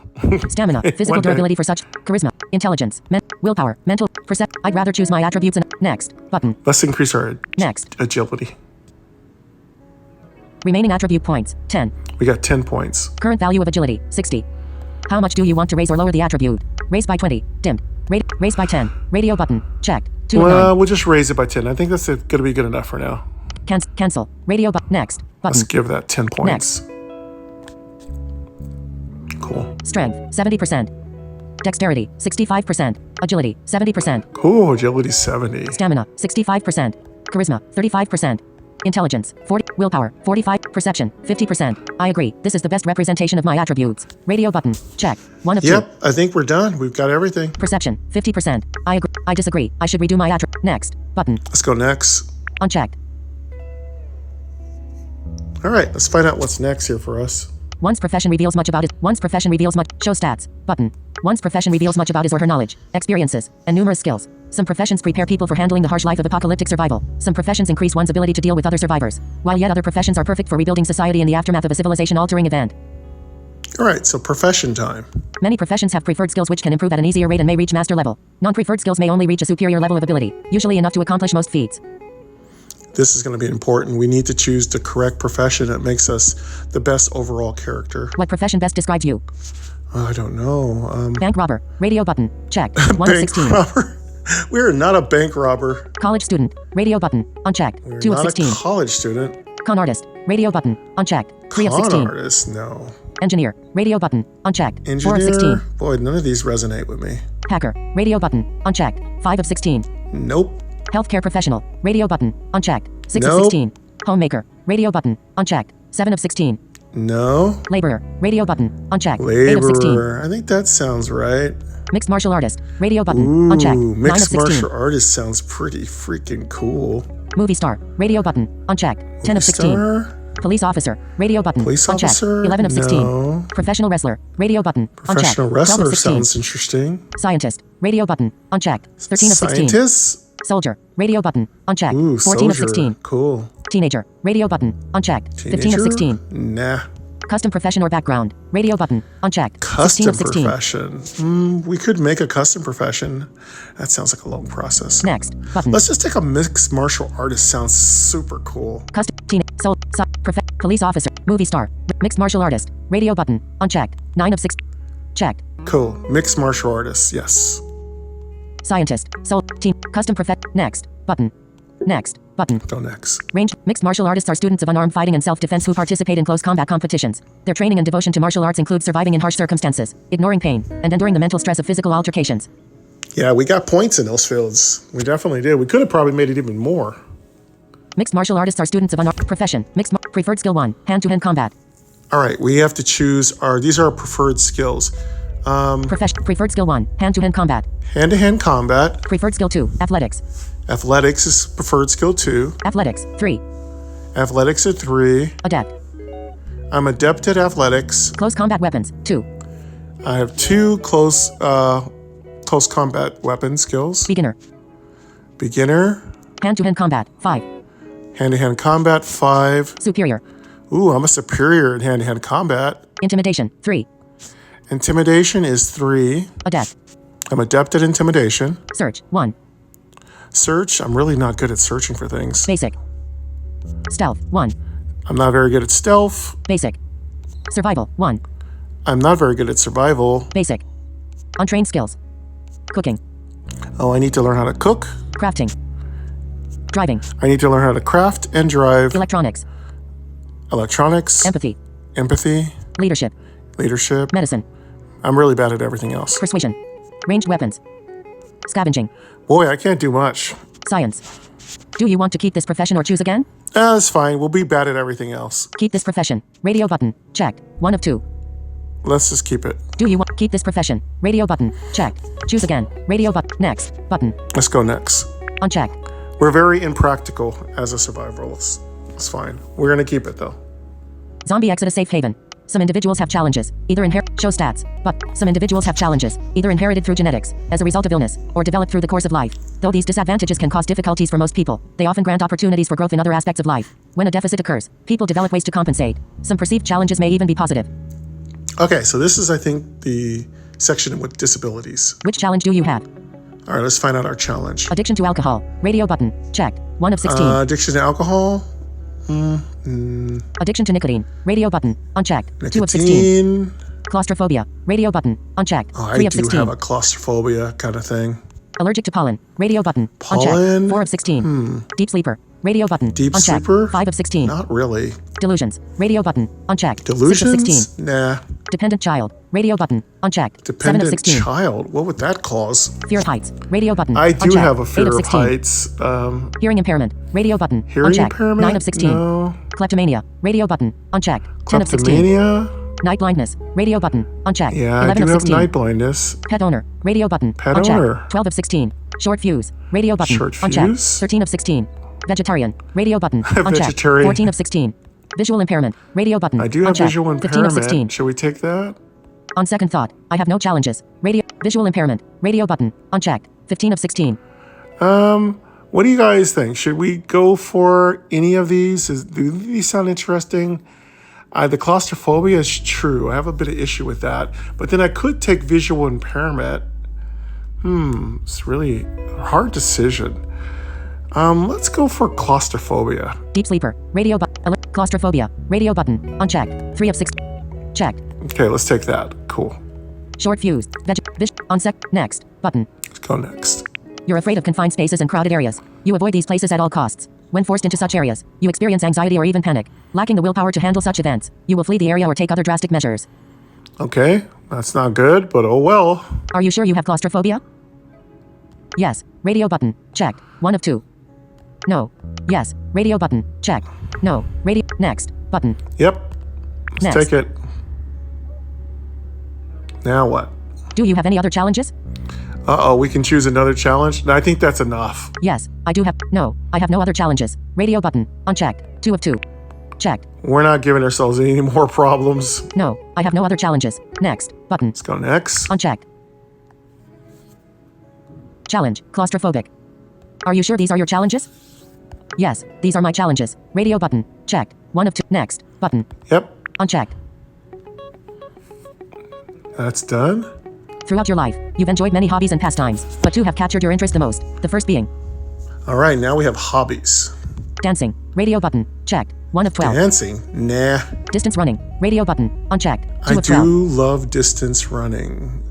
Stamina. Physical One day. durability for such. Charisma. Intelligence. Willpower. Mental. I'd rather choose my attributes and. Next. Button. Let's increase our Next. agility. Remaining attribute points. 10. We got 10 points. Current value of agility. 60. How much do you want to raise or lower the attribute? Raised by 20. Dimmed. Raised by 10. Radio button. Checked. 2 of 9. Well, we'll just raise it by 10. I think that's going to be good enough for now. Cancel. Radio button. Next. Button. Let's give that 10 points. Cool. Strength. 70%. Dexterity. 65%. Agility. 70%. Cool. Agility 70. Stamina. 65%. Charisma. 35%. Intelligence. 40. Willpower. 45. Perception. 50%. I agree. This is the best representation of my attributes. Radio button. Check. 1 of 2. Yep, I think we're done. We've got everything. Perception. 50%. I agree. I disagree. I should redo my attribute. Next. Button. Let's go next. Unchecked. All right, let's find out what's next here for us. One's profession reveals much about his. One's profession reveals much. Show stats. Button. One's profession reveals much about his or her knowledge, experiences, and numerous skills. Some professions prepare people for handling the harsh life of apocalyptic survival. Some professions increase one's ability to deal with other survivors, while yet other professions are perfect for rebuilding society in the aftermath of a civilization-altering event. All right, so profession time. Many professions have preferred skills which can improve at an easier rate and may reach master level. Non-preferred skills may only reach a superior level of ability, usually enough to accomplish most feats. This is going to be important. We need to choose the correct profession that makes us the best overall character. What profession best describes you? I don't know. Bank robber. Radio button. Check. 1 of Bank 16. robber. We are not a bank robber. College student. Radio button. Unchecked. We're 2 of not 16. a college student. Con artist. Radio button. Unchecked. 3 of Con 16. artist, no. Engineer. Radio button. Unchecked. 4 Engineer. of 16. Boy, none of these resonate with me. Hacker. Radio button. Unchecked. 5 of 16. Nope. Healthcare professional. Radio button. Unchecked. 6 of Nope. 16. Homemaker. Radio button. Unchecked. 7 of 16. No. Laborer. Radio button. Unchecked. 8 of 16. Laborer. I think that sounds right. Mixed martial artist. Radio button. Ooh, Unchecked. 9 of mixed 16. martial artist sounds pretty freaking cool. Movie star. Radio button. Unchecked. 10 of 16. Star? Police officer. Radio button. Police Unchecked. officer? 11 of 16. No. Professional wrestler. Radio button. Unchecked. Professional 12 of wrestler 16. sounds interesting. Scientist. Radio button. Unchecked. 13 of 16. Scientist? Soldier. Radio button. Unchecked. Ooh, 14 of soldier. 16. Cool. Teenager. Radio button. Unchecked. 15 of Teenager? 16. Nah. Custom profession or background. Radio button. Unchecked. 16 Custom of 16. profession. We could make a custom profession. That sounds like a long process. Next. Button. Let's just take a mixed martial artist. Sounds super cool. Custom. Teen. Soul. Police officer. Movie star. Mixed martial artist. Radio button. Unchecked. 9 of 6. Checked. Cool. Mixed martial artist. Yes. Scientist. Soul. Team. Custom Next. Button. Next. Button. Go next. Range. Mixed martial artists are students of unarmed fighting and self-defense who participate in close combat competitions. Their training and devotion to martial arts includes surviving in harsh circumstances, ignoring pain, and enduring the mental stress of physical altercations. Yeah, we got points in those fields. We definitely did. We could have probably made it even more. Mixed martial artists are students of unarmed profession. Preferred skill 1. Hand-to-hand combat. All right, we have to choose these are our preferred skills. Preferred skill 1. Hand-to-hand combat. Hand-to-hand combat. Preferred skill 2. Athletics. Athletics is preferred skill 2. Athletics. 3. Athletics at 3. Adept. I'm adept at athletics. Close combat weapons. 2. I have 2 close combat weapon skills. Beginner. Beginner. Hand-to-hand combat. 5. Hand-to-hand combat 5. Superior. Ooh, I'm a superior in hand-to-hand combat. Intimidation. 3. Intimidation is 3. Adept. I'm adept at intimidation. Search. 1. Search, I'm really not good at searching for things. Basic. Stealth. 1. I'm not very good at stealth. Basic. Survival. 1. I'm not very good at survival. Basic. Untrained skills. Cooking. Oh, I need to learn how to cook. Crafting. Driving. I need to learn how to craft and drive. Electronics. Electronics. Empathy. Empathy. Leadership. Leadership. Medicine. I'm really bad at everything else. Persuasion. Ranged weapons. Scavenging. Boy, I can't do much. Science. Do you want to keep this profession or choose again? That's fine. We'll be bad at everything else. Keep this profession. Radio button. Checked. 1 of 2. Let's just keep it. Do you want keep this profession? Radio button. Checked. Choose again. Radio button. Next. Button. Let's go next. Unchecked. We're very impractical as a survivalist. It's fine. We're going to keep it, though. Zombie Exodus Safe Haven. Some individuals have challenges, either show stats, but some individuals have challenges, either inherited through genetics, as a result of illness, or developed through the course of life. Though these disadvantages can cause difficulties for most people, they often grant opportunities for growth in other aspects of life. When a deficit occurs, people develop ways to compensate. Some perceived challenges may even be positive. Okay, so this is, I think, the section with disabilities. Which challenge do you have? All right, let's find out our challenge. Addiction to alcohol. Radio button. Checked. 1 of 16. Addiction to alcohol. Addiction to nicotine. Radio button. Unchecked. Nicotine. 2 of 16. Claustrophobia. Radio button. Unchecked. Oh, 3 I of do 16. have a claustrophobia kind of thing. Allergic to pollen. Radio button. Pollen? Unchecked. 4 of 16. Deep sleeper. Radio button. Deep Unchecked. sleeper? 5 of 16. Not really. Delusions. Radio button. Unchecked. 6 of Delusions? 16. Nah. Dependent child. Radio button. Unchecked. 7 of Dependent 16. child? What would that cause? Fear of heights. Radio button. I do Unchecked. have a 8 fear of of 16. heights. Hearing impairment. Radio button. Hearing Unchecked. impairment? 9 of 16. No. Kleptomania. Radio button. Unchecked. 10 of 16. Kleptomania? Night blindness. Radio button. Unchecked. Yeah, I 11 do of have 16. night blindness. Pet owner. Radio button. Pet Unchecked. owner. 12 of 16. Short fuse. Radio button. Short Unchecked. fuse? 13 of 16. Vegetarian. Radio button. Unchecked. Vegetarian. 14 of 16. Visual impairment. Radio button. I do have Unchecked. visual 15 of 16. impairment. Should we take that? On second thought, I have no challenges. Visual impairment. Radio button. Unchecked. 15 of 16. What do you guys think? Should we go for any of these? Do these sound interesting? The claustrophobia is true. I have a bit of issue with that. But then I could take visual impairment. It's really a hard decision. Let's go for claustrophobia. Deep sleeper. Radio button. Claustrophobia. Radio button. Unchecked. 3 of 6. Checked. Okay, let's take that. Cool. Short fuse. On sec. Next. Button. Let's go next. You're afraid of confined spaces and crowded areas. You avoid these places at all costs. When forced into such areas, you experience anxiety or even panic. Lacking the willpower to handle such events, you will flee the area or take other drastic measures. Okay, that's not good, but oh well. Are you sure you have claustrophobia? Yes. Radio button. Check. 1 of 2. No. Yes. Radio button. Check. No. Radio. Next. Button. Yep. Let's Next. take it. Now what? Do you have any other challenges? Uh-oh, we can choose another challenge? I think that's enough. Yes. I do have. No. I have no other challenges. Radio button. Unchecked. 2 of 2. Checked. We're not giving ourselves any more problems. No. I have no other challenges. Next. Button. Let's go next. Unchecked. Challenge. Claustrophobic. Are you sure these are your challenges? Yes. These are my challenges. Radio button. Checked. 1 of 2. Next. Button. Yep. Unchecked. That's done. Throughout your life, you've enjoyed many hobbies and pastimes, but 2 have captured your interest the most. The first being All right, now we have hobbies. dancing. Radio button. Checked. 1 of 12. Dancing? Nah. Distance running. Radio button. Unchecked. 2 I of 12. do love distance running.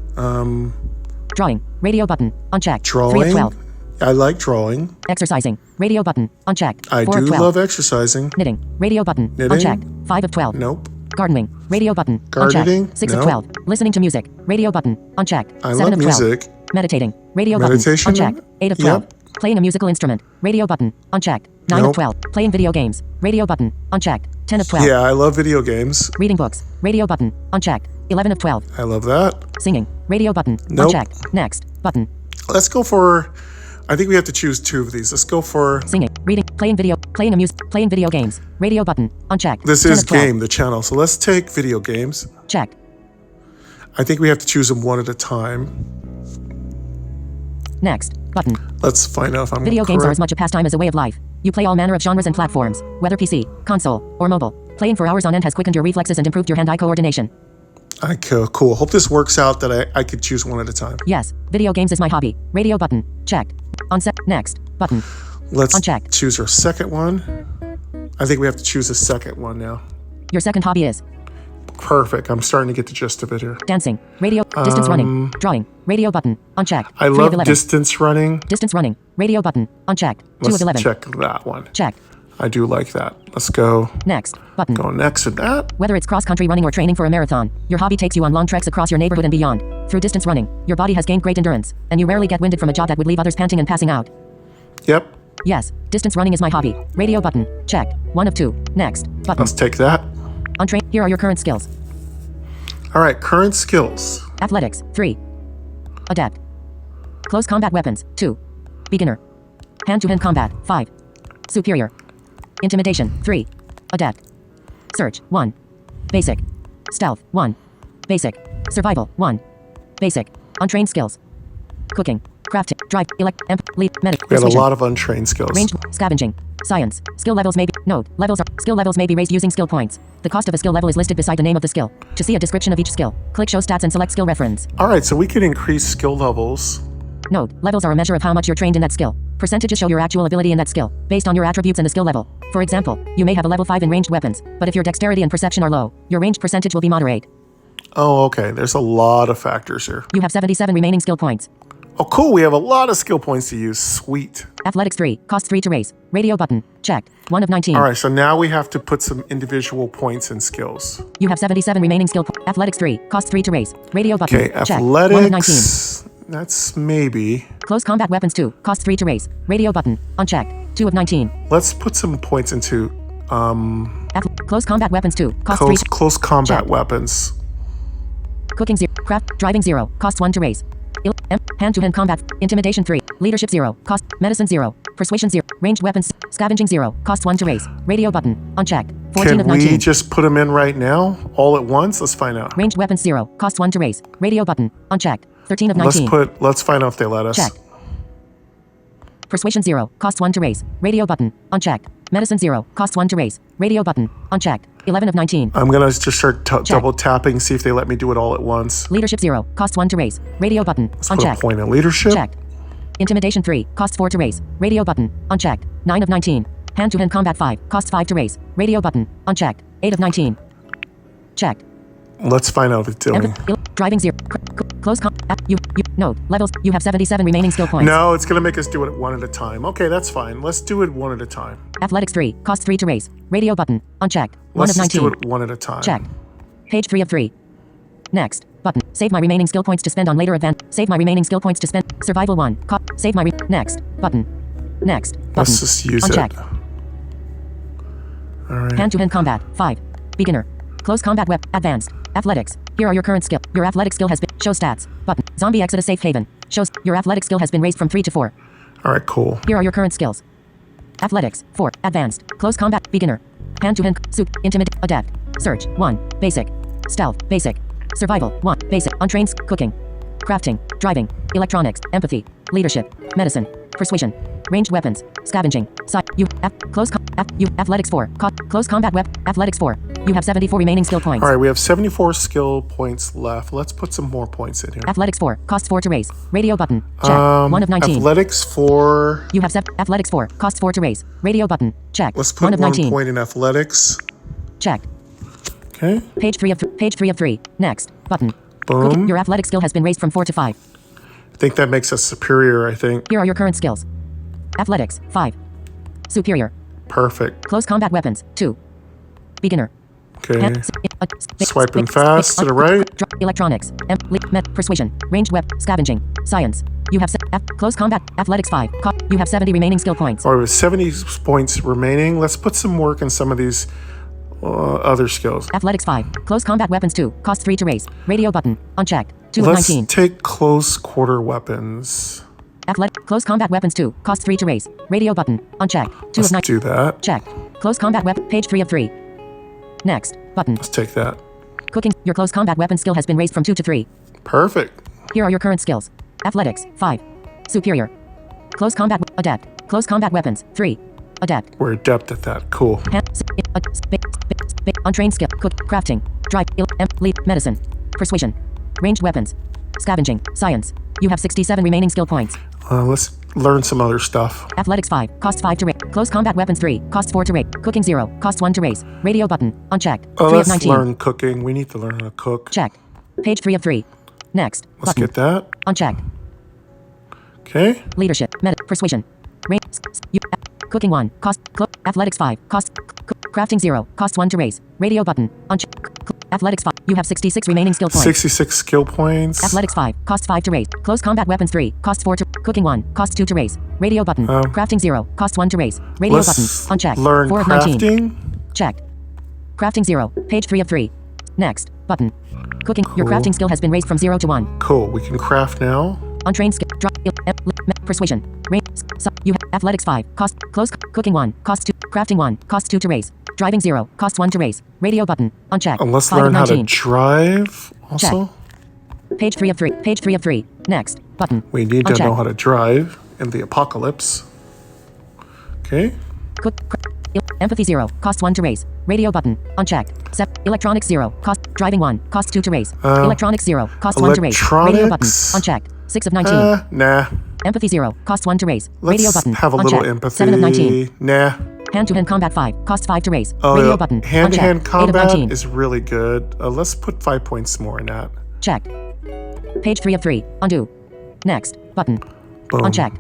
Drawing. Radio button. Unchecked. 3 of Drawing? 12. I like drawing. Exercising. Radio button. Unchecked. I 4 do of 12. love exercising. Knitting. Radio button. Knitting? Unchecked. 5 of 12. Nope. Gardening. Radio button. Gardening? Unchecked. 6 No. of 12. Listening to music. Radio button. Unchecked. I 7 love of 12. music. Meditating. Radio Meditation? button. Unchecked. 8 of 12. Yep. Playing a musical instrument. Radio button. Unchecked. 9 Nope. of 12. Playing video games. Radio button. Unchecked. 10 of 12. Yeah, I love video games. Reading books. Radio button. Unchecked. 11 of 12. I love that. Singing. Radio button. Nope. Unchecked. Next. Button. Let's go for... I think we have to choose 2 of these. Let's go for... Singing. Reading. Playing video. Playing video games. Radio button. Unchecked. This 10 is of 12. game, the channel. So let's take video games. Checked. I think we have to choose them one at a time. Next. Button. Let's find out if I'm Video games are correct. as much a pastime as a way of life. You play all manner of genres and platforms, whether PC, console, or mobile. Playing for hours on end has quickened your reflexes and improved your hand-eye coordination. Cool. Hope this works out that I could choose one at a time. Yes, video games is my hobby. Radio button. Checked. On set. Next. Button. Let's Unchecked. choose our second one. I think we have to choose a second one now. Your second hobby is Perfect. I'm starting to get the gist of it here. dancing. Radio. Distance running. Drawing. Radio button. Unchecked. I 3 love of 11. distance running. Distance running. Radio button. Unchecked. 2 Let's of 11. check that one. Checked. I do like that. Let's go Next. Button. next to that. Whether it's cross-country running or training for a marathon, your hobby takes you on long treks across your neighborhood and beyond. Through distance running, your body has gained great endurance, and you rarely get winded from a job that would leave others panting and passing out. Yep. Yes, distance running is my hobby. Radio button. Checked. 1 of 2. Next. Button. Let's take that. Untrained. Here are your current skills. All right. Current skills. Athletics. 3. Adept. Close combat weapons. 2. Beginner. Hand-to-hand combat. 5. Superior. Intimidation. 3. Adept. Search. 1. Basic. Stealth. 1. Basic. Survival. 1. Basic. Untrained skills. Cooking. Crafting. Drive. Lead. Medic. We have a Persuasion. lot of untrained skills. Range. Scavenging. Science. Skill levels may be. Note. Skill levels may be raised using skill points. The cost of a skill level is listed beside the name of the skill. To see a description of each skill, click Show Stats and select Skill Reference. All right. So we can increase skill levels. Note. Levels are a measure of how much you're trained in that skill. Percentages show your actual ability in that skill, based on your attributes and the skill level. For example, you may have a level 5 in ranged weapons, but if your dexterity and perception are low, your ranged percentage will be moderate. Oh, okay. There's a lot of factors here. You have 77 remaining skill points. Oh, cool. We have a lot of skill points to use. Sweet. Athletics 3. Cost 3 to raise. Radio button. Checked. 1 of 19. All right. So now we have to put some individual points in skills. You have 77 remaining skill points. Athletics 3. Cost 3 to raise. Radio button. Okay. Checked. 1 of 19. Athletics. That's maybe. Close combat weapons 2. Cost 3 to raise. Radio button. Unchecked. 2 of 19. Let's put some points into Close combat weapons 2. Cost 3. close combat Check. weapons. Cooking 0. Craft. Driving 0. Cost 1 to raise. Hand-to-hand combat. Intimidation 3. Leadership 0. Cost. Medicine 0. Persuasion 0. Ranged weapons. Scavenging 0. Cost 1 to raise. Radio button. Unchecked. 14 Can of 19. we just put them in right now, all at once? Let's find out. Ranged weapons 0. Cost 1 to raise. Radio button. Unchecked. 13 of 19. Let's find out if they let us. Check. Persuasion 0. Cost 1 to raise. Radio button. Unchecked. Medicine 0. Cost 1 to raise. Radio button. Unchecked. 11 of 19. I'm gonna just start double tapping, see if they let me do it all at once. Leadership 0. Cost 1 to raise. Radio button. Let's put a Unchecked. point in leadership. Checked. Intimidation 3. Cost 4 to raise. Radio button. Unchecked. 9 of 19. Hand-to-hand combat 5. Cost 5 to raise. Radio button. Unchecked. 8 of 19. Checked. Let's find out if it's doing. Driving 0. Close note. Levels. You have 77 remaining skill points. No, it's going to make us do it one at a time. Okay, that's fine. Let's do it one at a time. Athletics 3. Cost 3 to raise. Radio button. Unchecked. 1 Let's of 19. just do it one at a time. Check. Page 3 of 3. Next. Button. Save my remaining skill points to spend on later event. Save my remaining skill points to spend. Survival 1. Save my next. Button. Next. Button. Let's just use Unchecked. it. All right. Hand-to-hand combat. 5. Beginner. Close combat web. Advanced. Athletics. Here are your current skill. Your athletic skill has been. Show stats. Button. Zombie Exodus Safe Haven. Shows. Your athletic skill has been raised from 3 to 4. All right, cool. Here are your current skills. Athletics. 4. Advanced. Close combat. Beginner. Hand-to-hand. Suit. Intimidate. Adept. Search. 1. Basic. Stealth. Basic. Survival. 1. Basic. Untrained. Cooking. Crafting. Driving. Electronics. Empathy. Leadership. Medicine. Persuasion. Ranged weapons. Scavenging. Athletics 4. Close combat web. Athletics 4. You have 74 remaining skill points. All right, we have 74 skill points left. Let's put some more points in here. Athletics 4. Costs 4 to raise. Radio button. Check. 1 of 19. Athletics 4. You have Athletics 4. Costs 4 to raise. Radio button. Check. Let's put 1 of 19. 1 point in athletics. Check. Okay. Page 3 of 3. Next. Button. Boom. Cooking. Your athletic skill has been raised from 4 to 5. I think that makes us superior, I think. Here are your current skills. Athletics. 5. Superior. Perfect. Close combat weapons. 2. Beginner. Okay. Swiping fast to the right. Electronics. Persuasion. Ranged web. Scavenging. Science. You have close combat. Athletics 5. You have 70 remaining skill points. All right, with 70 points remaining, let's put some work in some of these other skills. Athletics 5. Close combat weapons 2. Cost 3 to raise. Radio button. Unchecked. 2 of Let's 19. take close quarter weapons. Close combat weapons 2. Cost 3 to raise. Radio button. Unchecked. 2 Let's of 19. do that. Check. Close combat weapon. Page 3 of 3. Next. Button. Let's take that. Cooking. Your close combat weapon skill has been raised from 2 to 3. Perfect. Here are your current skills. Athletics. 5. Superior. Close combat. Adept. Close combat weapons. 3. Adept. We're adept at that. Cool. Untrained skill. Cook. Crafting. Drive. Medicine. Persuasion. Ranged weapons. Scavenging. Science. You have 67 remaining skill points. Let's learn some other stuff. Athletics 5. Cost 5 to raise. Close combat weapons 3. Cost 4 to raise. Cooking 0. Cost 1 to raise. Radio button. Unchecked. 3 of Let's 19. learn cooking. We need to learn how to cook. Check. Page 3 of 3. Next. Let's button. get that. Unchecked. Okay. Leadership. Persuasion. Cooking 1. Cost. Athletics 5. Cost. Crafting 0. Cost 1 to raise. Radio button. Athletics 5. You have 66 remaining skill points. 66 skill points. Athletics 5. Cost 5 to raise. Close combat weapons 3. Cost 4 to. Cooking 1. Cost 2 to raise. Radio button. Crafting 0. Cost 1 to raise. Radio button. Unchecked. Learn 4 of crafting. 19. Checked. Crafting 0. Page 3 of 3. Next. Button. Cooking. Your crafting skill has been raised from 0 to 1. Cool. We can craft now. Untrained skill. Persuasion. You have athletics 5. Cost. Close. Cooking 1. Cost 2. Crafting 1. Cost 2 to raise. Driving 0. Cost 1 to raise. Radio button. Unchecked. And let's 5 learn of how to 19. drive also. Check. Page 3 of 3. Page 3 of 3. Next. Button. We need to Unchecked. know how to drive in the apocalypse. Okay. Empathy 0. Cost 1 to raise. Radio button. Unchecked. Electronics 0. Cost. Driving 1. Cost 2 to raise. Electronics 0. Cost 1 to raise. Radio button. Electronics? Unchecked. 6 of 19. Nah. Empathy 0. Cost 1 to raise. Let's Radio button. have a Unchecked. little empathy. 7 of 19. Nah. Hand-to-hand combat 5. Cost 5 to raise. Oh, Radio button. hand-to-hand Unchecked. 8 of combat 19. is really good. Let's put 5 points more in that. Checked. Page 3 of 3. Undo. Next. Button. Boom. Unchecked.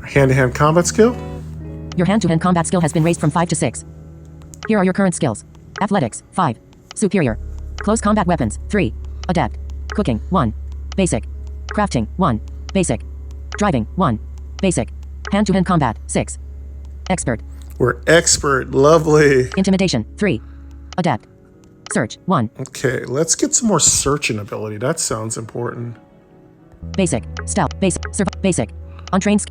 Hand-to-hand combat skill. Your hand-to-hand combat skill has been raised from 5 to 6. Here are your current skills. Athletics. 5. Superior. Close combat weapons. 3. Adept. Cooking. 1. Basic. Crafting. 1. Basic. Driving. 1. Basic. Hand-to-hand combat. 6. Expert. We're expert. Lovely. Intimidation. 3. Adept. Search. 1. Okay, let's get some more searching ability. That sounds important. Basic. Stealth. Basic. Basic. Untrained.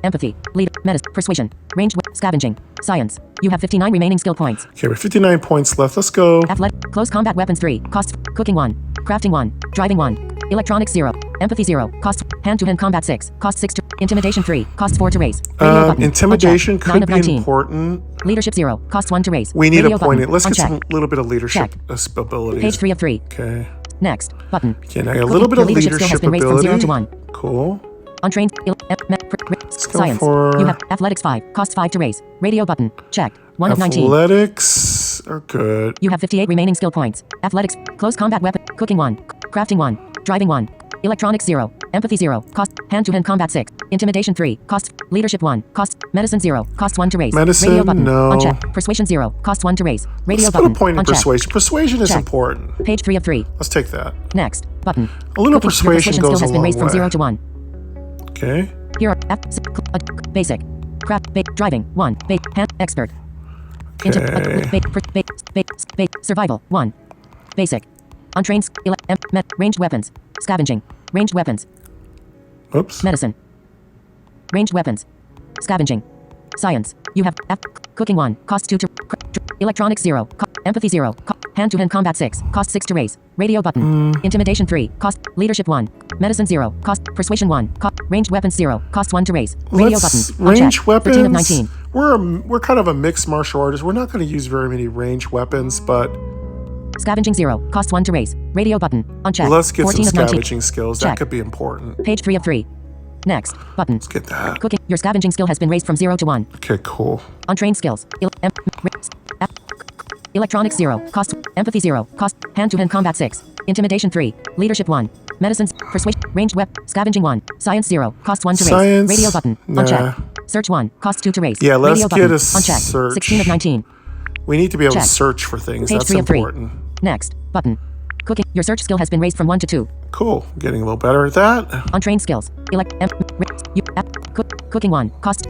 Empathy. Lead. Medicine. Persuasion. Range. Scavenging. Science. You have 59 remaining skill points. Okay, we're 59 points left. Let's go. Athletic. Close combat weapons 3. Cost. Cooking 1. Crafting 1. Driving 1. Electronics 0. Empathy 0. Cost. Hand-to-hand combat 6. Cost 6 to. Intimidation 3. Cost 4 to raise. Radio button. Intimidation Unchecked. 9 could of be 19. important. Leadership 0. Cost 1 to raise. We need Radio a point. button. Let's get some Unchecked. little bit of leadership Check. abilities. Page 3 of 3. Okay. Next. Button. Okay, now I got a little bit Your of leadership skill has leadership been raised from 0 ability. to 1. Cool. Untrained. Let's go Science. for You have athletics 5. Cost 5 to raise. Radio button. Checked. 1 of 19. athletics. these are good. You have 58 remaining skill points. Athletics, close combat weapon, cooking 1, crafting 1, driving 1, electronics 0, empathy 0, cost, hand-to-hand combat 6, intimidation 3, cost, leadership 1, cost, medicine 0, cost 1 to raise. Medicine, radio button, no. uncheck, persuasion 0, cost 1 to raise. Radio Let's button, put a point in uncheck. persuasion. Persuasion is Check. important. Page 3 of 3. Let's take that. Next, button. A little Cooking, your persuasion skill goes a has been long raised from way. 0 to 1. Okay. Here are basic, craft, driving 1, hand, expert. Survival 1. Basic. Untrained ranged weapons. Scavenging. Ranged weapons. Oops. Medicine. Ranged weapons. Scavenging. Science. You have cooking 1. Cost 2 to electronics 0. Empathy 0. Hand-to-hand combat 6. Cost 6 to raise. Radio button. Intimidation 3. Cost leadership 1. Medicine 0. Cost persuasion 1. Ranged weapons 0. Cost 1 to raise. Radio button. Range weapons. 13 of 19. We're kind of a mixed martial artist. We're not going to use very many range weapons, but Scavenging 0. Cost 1 to raise. Radio button. Unchecked. let's get some 14 of 19. scavenging skills. That Check. could be important. Page 3 of 3. Next. Button. Let's get that. Cooking. Your scavenging skill has been raised from 0 to 1. Okay, cool. Untrained skills. Electronics 0. Cost. Empathy 0. Cost. Hand-to-hand combat 6. Intimidation 3. Leadership 1. Medicines. Persuasion. Ranged weapon. Scavenging 1. Science 0. Cost 1 to raise. Science, Radio button. nah. Unchecked. Search 1. Cost 2 to raise. Yeah, let's Radio get button. a Unchecked. search. 16 of 19. We need to be able Check. to search for things. Page That's 3 of 3. important. Next. Button. Cooking. Your search skill has been raised from 1 to 2. Cool. Getting a little better at that. Untrained skills. Cooking 1. Cost.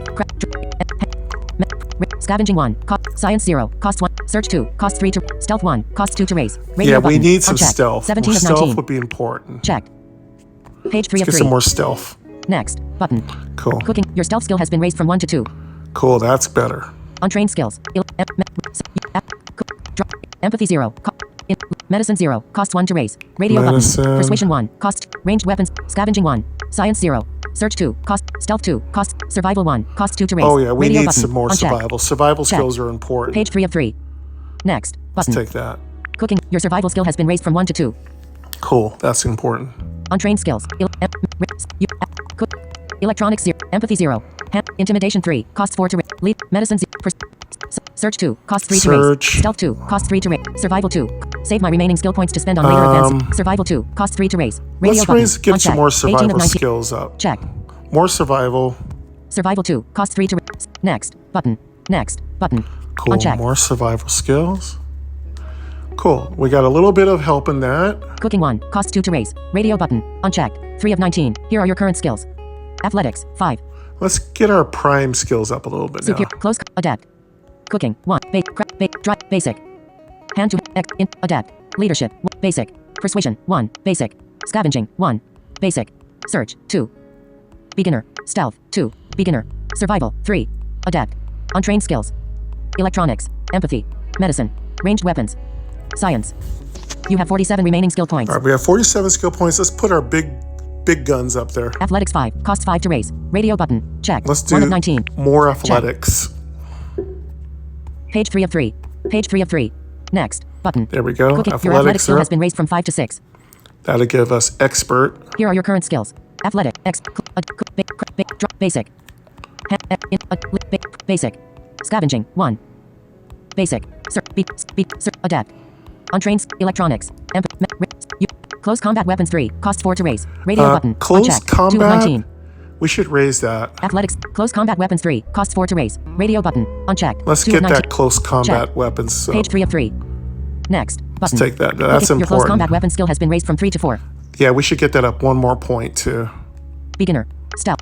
Scavenging 1. Science 0. Cost 1. Search 2. Cost 3 to. Stealth 1. Cost 2 to raise. Radio Yeah, we button. need some Unchecked. stealth. 17 of Stealth 19. would be important. Checked. Page 3 Let's of get 3. some more stealth. Next. Button. Cool. Cooking. Your stealth skill has been raised from 1 to 2. Cool. That's better. Untrained skills. Empathy 0. Medicine 0. Cost 1 to raise. Radio Medicine. button. Persuasion 1. Cost. Ranged weapons. Scavenging 1. Science 0. Search 2. Cost. Stealth 2. Cost. Survival 1. Cost 2 to raise. Oh, yeah. We Radio need button. some more Unchecked. survival. Survival Check. skills are important. Page 3 of 3. Next. Button. Let's take that. Cooking. Your survival skill has been raised from 1 to 2. Cool. That's important. Untrained skills. Electronics 0. Empathy 0. Intimidation 3. Cost 4 to raise. Medicine 0. Search 2. Cost 3 to raise. Search. Stealth 2. Cost 3 to raise. Survival 2. Save my remaining skill points to spend on later events. Survival 2. Cost 3 to raise. Radio Let's button. get some Unchecked. more 18 of survival 19. skills up. Check. More survival. Survival 2. Cost 3 to raise. Next. Button. Next. Button. Cool. Unchecked. More survival skills. Cool. We got a little bit of help in that. Cooking 1. Cost 2 to raise. Radio button. Unchecked. 3 of 19. Here are your current skills. Athletics. 5. Let's get our prime skills up a little bit now. Superior. Close. Adapt. Cooking. 1. Basic. Hand to adapt. Leadership. Basic. Persuasion. 1. Basic. Scavenging. 1. Basic. Search. 2. Beginner. Stealth. 2. Beginner. Survival. 3. Adapt. Untrained skills. Electronics. Empathy. Medicine. Ranged weapons. Science. You have 47 remaining skill points. All right, we have 47 skill points. Let's put our big guns up there. Athletics 5. Cost 5 to raise. Radio button. Check. Let's do 1 of 19. more athletics. Page 3 of 3. Page 3 of 3. Next. Button. There we go. Cooking. Your athletic Athletics skill are has up. been raised from 5 to 6. That'll give us expert. Here are your current skills. Athletic. Basic. Basic. Scavenging. 1. Basic. Adapt. Untrained. Electronics. Close combat weapons 3. Cost 4 to raise. Radio button. Close Unchecked. 2 of combat. 19. We should raise that. Athletics. Close combat weapons 3. Cost 4 to raise. Radio button. Unchecked. Let's 2 get of 19. that close combat Check. weapons. Page 3 of 3. Next. Button. Let's take that. That's Your close important. combat weapon skill has been raised from 3 to 4. Yeah, we should get that up one more point too. Beginner. Stealth.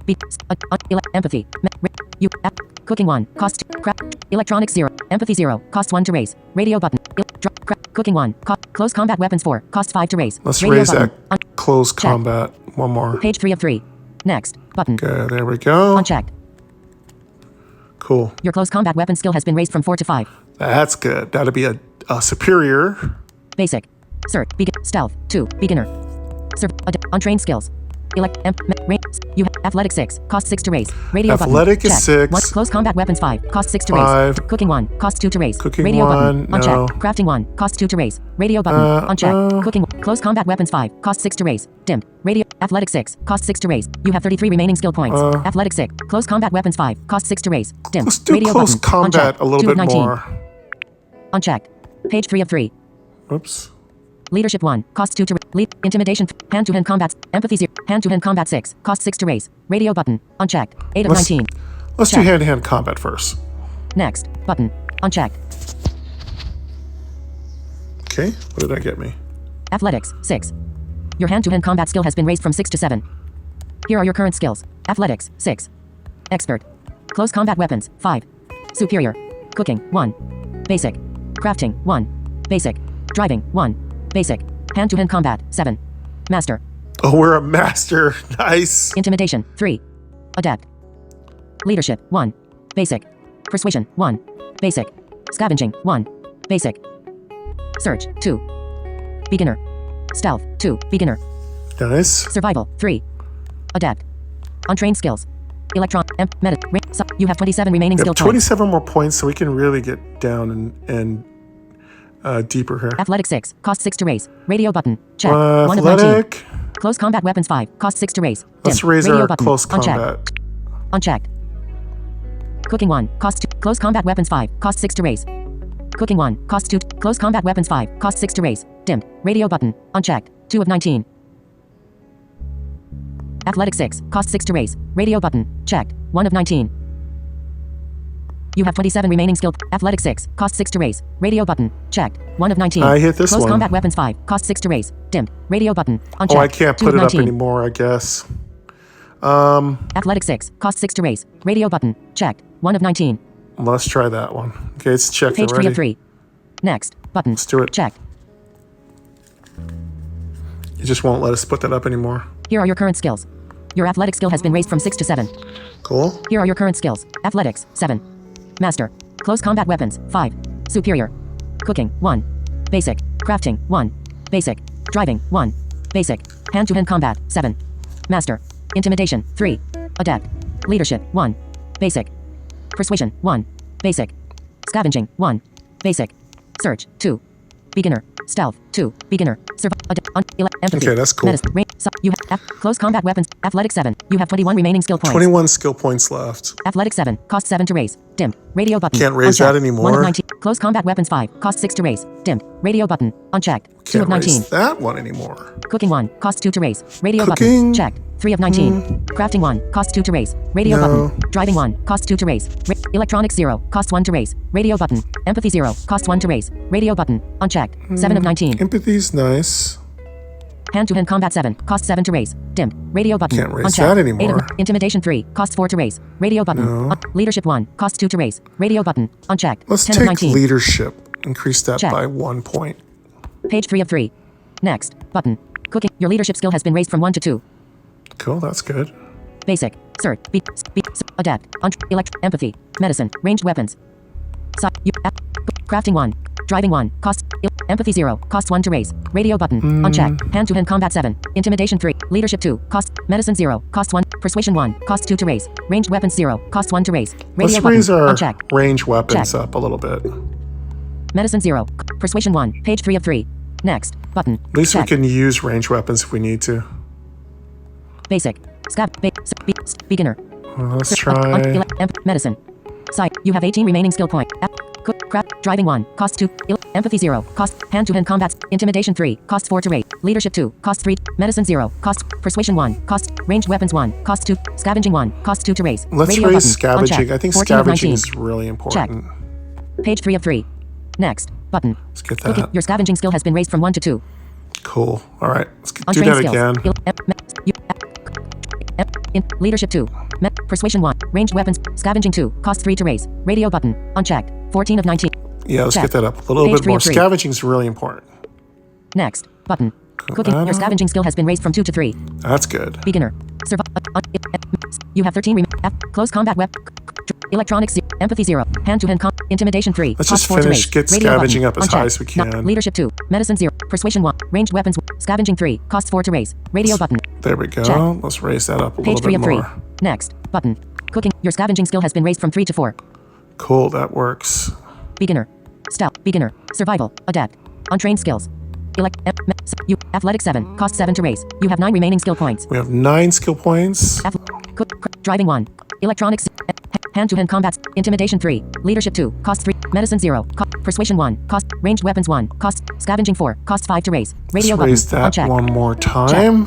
Empathy. Cooking 1. Cost 2. Electronics 0. Empathy 0. Cost 1 to raise. Radio button. Cooking 1. Close combat weapons 4. Cost 5 to raise. Let's Radio raise button. that close combat one more. Page 3 of 3. Next. Button. Okay, there we go. Unchecked. Cool. Your close combat weapon skill has been raised from 4 to 5. That's good. That'll be a superior. Basic. Search. Stealth. 2. Beginner. Untrained skills. You have athletic 6. Cost 6 to raise. Radio Athletic button. is 6. 1. Close combat weapons 5. Cost 6 to 5. raise. Cooking 1. Cost 2 to raise. Cooking Radio 1, button. Unchecked. no. Crafting 1. Cost 2 to raise. Radio button. Unchecked. Cooking. Close combat weapons 5. Cost 6 to raise. Dimmed. Radio. Athletic 6. Cost 6 to raise. You have 33 remaining skill points. Athletic 6. Close combat weapons 5. Cost 6 to raise. Dimmed. Let's do Radio close button. combat Unchecked. a little 2 of bit 19. more. Unchecked. Page 3 of 3. Oops. Leadership 1. Cost 2 to lead. Intimidation. Hand-to-hand combat. Empathy 0. Hand-to-hand combat 6. Cost 6 to raise. Radio button. Unchecked. 8 of 19. Let's do Check. hand-to-hand combat first. Next. Button. Unchecked. Okay. What did that get me? Athletics 6. Your hand-to-hand combat skill has been raised from 6 to 7. Here are your current skills. Athletics 6. Expert. Close combat weapons 5. Superior. Cooking 1. Basic. Crafting 1. Basic. Driving 1. Basic. Hand-to-hand combat 7. Master. Oh, we're a master. Nice. Intimidation 3. Adept. Leadership 1. Basic. Persuasion 1. Basic. Scavenging 1. Basic. Search 2. Beginner. Stealth 2. Beginner. Nice. Survival 3. Adept. Untrained skills. Electron. You have 27 remaining We skill have points. 27 more points, so we can really get down and deeper here. Athletic 6. Cost 6 to raise. Radio button. Check. 1 of 19. Athletic. Close combat weapons 5. Cost 6 to raise. Let's Dim. raise Radio our button. close Unchecked. combat. Unchecked. Cooking 1. Cost 2. Close combat weapons 5. Cost 6 to raise. Cooking 1. Cost 2. Close combat weapons 5. Cost 6 to raise. Dimmed. Radio button. Unchecked. 2 of 19. Athletic 6. Cost 6 to raise. Radio button. Checked. 1 of 19. You have 27 remaining skill. Athletic 6. Cost 6 to raise. Radio button. Checked. 1 of 19. I hit this Close one. combat weapons 5. Cost 6 to raise. Dimmed. Radio button. Unchecked. Oh, I can't 2 put of it up 19. anymore, I guess. Athletic 6. Cost 6 to raise. Radio button. Checked. 1 of 19. Let's try that one. Okay, it's checked Page 3 already. of 3. Next. Button. Let's do it. Checked. You just won't let us put that up anymore. Here are your current skills. Your athletic skill has been raised from 6 to 7. Cool. Here are your current skills. Athletics 7. Master. Close combat weapons 5. Superior. Cooking 1. Basic. Crafting 1. Basic. Driving 1. Basic. Hand-to-hand combat 7. Master. Intimidation 3. Adept. Leadership 1. Basic. Persuasion 1. Basic. Scavenging 1. Basic. Search 2. Beginner. Stealth 2. Beginner. Empathy. Okay, that's cool. You have close combat weapons. Athletic 7. You have 21 remaining skill points. 21 skill points left. Athletic 7. Cost 7 to raise. Dimmed. Radio button. Can't raise that Unchecked. anymore. 1 of 19. Close combat weapons 5. Cost 6 to raise. Dimmed. Radio button. Unchecked. 2 Can't of 19. raise that one anymore. Cooking 1. Cost 2 to raise. Radio Cooking. button. Checked. 3 of 19. Crafting 1. Cost 2 to raise. Radio No. button. Driving 1. Cost 2 to raise. Electronics 0. Cost 1 to raise. Radio button. Empathy 0. Cost 1 to raise. Radio button. Unchecked. 7 of 19. Empathy's nice. Hand-to-hand combat 7. Cost 7 to raise. Dimmed. Radio button. Can't raise Unchecked. that anymore. 8 of, intimidation 3. Cost 4 to raise. Radio button. No. Leadership 1. Cost 2 to raise. Radio button. Unchecked. Let's 10 of take 19. leadership. Increase that Check. by 1 point. Page 3 of 3. Next. Button. Cooking. Your leadership skill has been raised from 1 to 2. Cool, that's good. Basic. Search. Adapt. Empathy. Medicine. Ranged weapons. Crafting 1. Driving 1. Cost. Empathy 0. Cost 1 to raise. Radio button. Unchecked. Hand-to-hand combat 7. Intimidation 3. Leadership 2. Cost. Medicine 0. Cost 1. Persuasion 1. Cost 2 to raise. Ranged weapons 0. Cost 1 to raise. Radio Let's button. raise our Unchecked. range weapons Check. up a little bit. Medicine 0. Persuasion 1. Page 3 of 3. Next. Button. At least Check. we can use range weapons if we need to. Basic. Beginner. Let's try. Medicine. Side. You have 18 remaining skill point. Driving 1. Cost 2. Empathy 0. Cost. Hand-to-hand combats. Intimidation 3. Cost 4 to raise. Leadership 2. Cost 3. Medicine 0. Cost. Persuasion 1. Cost. Ranged weapons 1. Cost 2. Scavenging 1. Cost 2 to raise. Let's Radio raise button. scavenging. Unchecked. I think 14 of scavenging 19. is really important. Page 3 of 3. Next. Button. Let's get Cooking. that. Your scavenging skill has been raised from 1 to 2. Cool. All right. Let's do Untrained that skills. again. Leadership 2. Persuasion 1. Ranged weapons. Scavenging 2. Cost 3 to raise. Radio button. Unchecked. 14 of 19. Yeah, let's Check. get that up a little Page bit 3 more. of 3. Scavenging is really important. Next. Button. Cooking. that Your up. scavenging skill has been raised from 2 to 3. That's good. Beginner. You have 13 close combat electronics 0. Empathy 0. Hand-to-hand intimidation 3. Let's Cost just 4 to finish, raise. get Radio scavenging button. up as high Unchecked. as we can. Leadership 2. Medicine 0. Persuasion 1. Ranged weapons. Scavenging 3. Cost 4 to raise. Radio button. There we go. Check. Let's raise that up a Page little 3 bit of 3. more. Next. Button. Cooking. Your scavenging skill has been raised from 3 to 4. Cool, that works. Beginner. Stealth. Beginner. Survival. Adapt. Untrained skills. Athletic 7. Cost 7 to raise. You have 9 remaining skill points. We have 9 skill points. Driving 1. Electronics. Hand-to-hand combats. Intimidation 3. Leadership 2. Cost 3. Medicine 0. Persuasion 1. Cost. Ranged weapons 1. Cost. Scavenging 4. Cost 5 to raise. Radio Let's button. raise that Unchecked. one more time.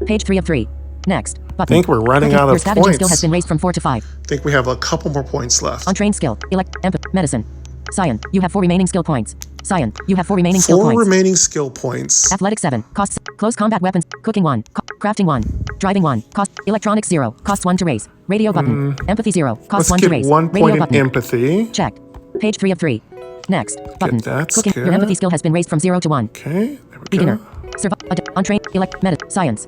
Page 3 of 3. Next. I Button. think we're running Cooking. out Your of scavenging points. skill has been raised from 4 to 5. I think we have a couple more points left. Untrained skill. Elect. Medicine. Science. You have 4 remaining skill points. Science. You have 4 remaining skill 4 points. remaining skill points. Athletic 7. Costs. Close combat weapons. Cooking 1. Crafting 1. Driving 1. Cost. Electronics 0. Costs 1 to raise. Radio button. Empathy 0. Costs Let's 1 to get raise. 1 Radio point in button. empathy. Checked. Page 3 of 3. Next. Button. that Cooking. skill. Your empathy skill has been raised from 0 to 1. Okay, there we Beginner. go. Untrained. Science.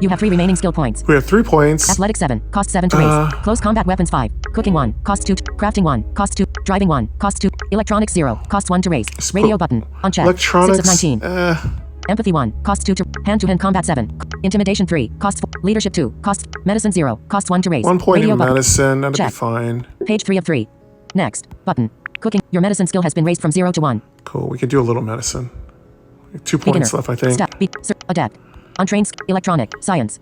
You have 3 remaining skill points. We have 3 points. Athletic 7. Cost 7 to raise. Close combat weapons 5. Cooking 1. Cost 2. Crafting 1. Cost 2. Driving 1. Cost 2. Electronics 0. Cost 1 to raise. Radio button. Unchecked. Electronics. 6 of 19. Empathy 1. Cost 2 to hand-to-hand combat 7. Intimidation 3. Cost 4. Leadership 2. Cost. Medicine 0. Cost 1 to raise. 1 point Radio in button. medicine. That'll Check. be fine. Page 3 of 3. Next. Button. Cooking. Your medicine skill has been raised from 0 to 1. Cool. We can do a little medicine. We have 2 Beginner. points left, I think. Adept. Untrained. Electronic. Science.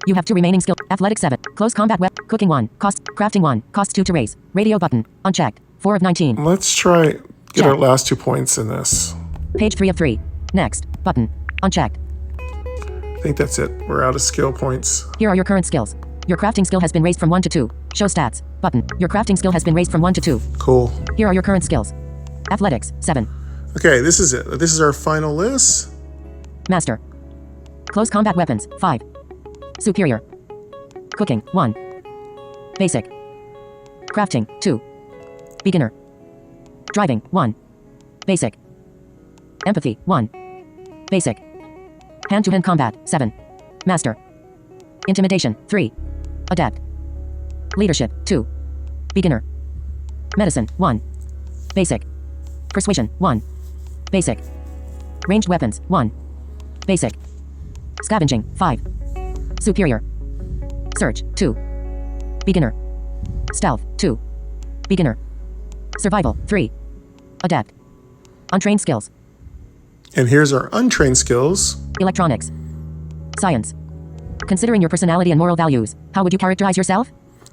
You have 2 remaining skill. Athletic 7. Close combat weapon. Cooking 1. Cost. Crafting 1. Cost 2 to raise. Radio button. Unchecked. 4 of 19. Let's try get Check. our last 2 points in this. Page 3 of 3. Next. Button. Unchecked. I think that's it. We're out of skill points. Here are your current skills. Your crafting skill has been raised from 1 to 2. Show stats. Button. Your crafting skill has been raised from 1 to 2. Cool. Here are your current skills. Athletics. 7. Okay, this is it. This is our final list. Master. Close combat weapons. 5. Superior. Cooking. 1. Basic. Crafting. 2. Beginner. Driving. 1. Basic. Empathy. 1. Basic. Hand-to-hand combat. 7. Master. Intimidation. 3. Adept. Leadership. 2. Beginner. Medicine. 1. Basic. Persuasion. 1. Basic. Ranged weapons. 1. Basic. Scavenging. 5. Superior. Search. 2. Beginner. Stealth. 2. Beginner. Survival. 3. Adept. Untrained skills. And here's our untrained skills. Electronics. Science. Considering your personality and moral values, how would you characterize yourself?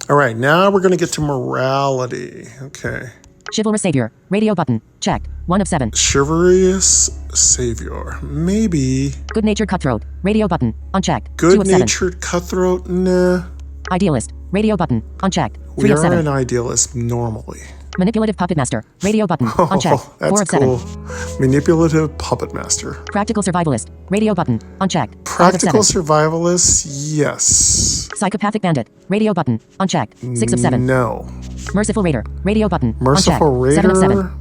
All right, now we're going to get to morality. Okay. Chivalrous savior. Radio button. Checked. 1 of 7. Chivalrous savior. Maybe. Good-natured cutthroat. Radio button. Unchecked. 2 of 7. Good-natured cutthroat. Nah. Idealist. Radio button. Unchecked. 3 We of are 7. an idealist normally. Manipulative puppet master. Radio button. Unchecked. 4 That's of 7. cool. Manipulative puppet master. Practical survivalist. Radio button. Unchecked. 5 of 7. Practical survivalist. Yes. Psychopathic bandit. Radio button. Unchecked. 6 of 7. No. Merciful raider. Radio button. Merciful Unchecked. 7 of 7. raider.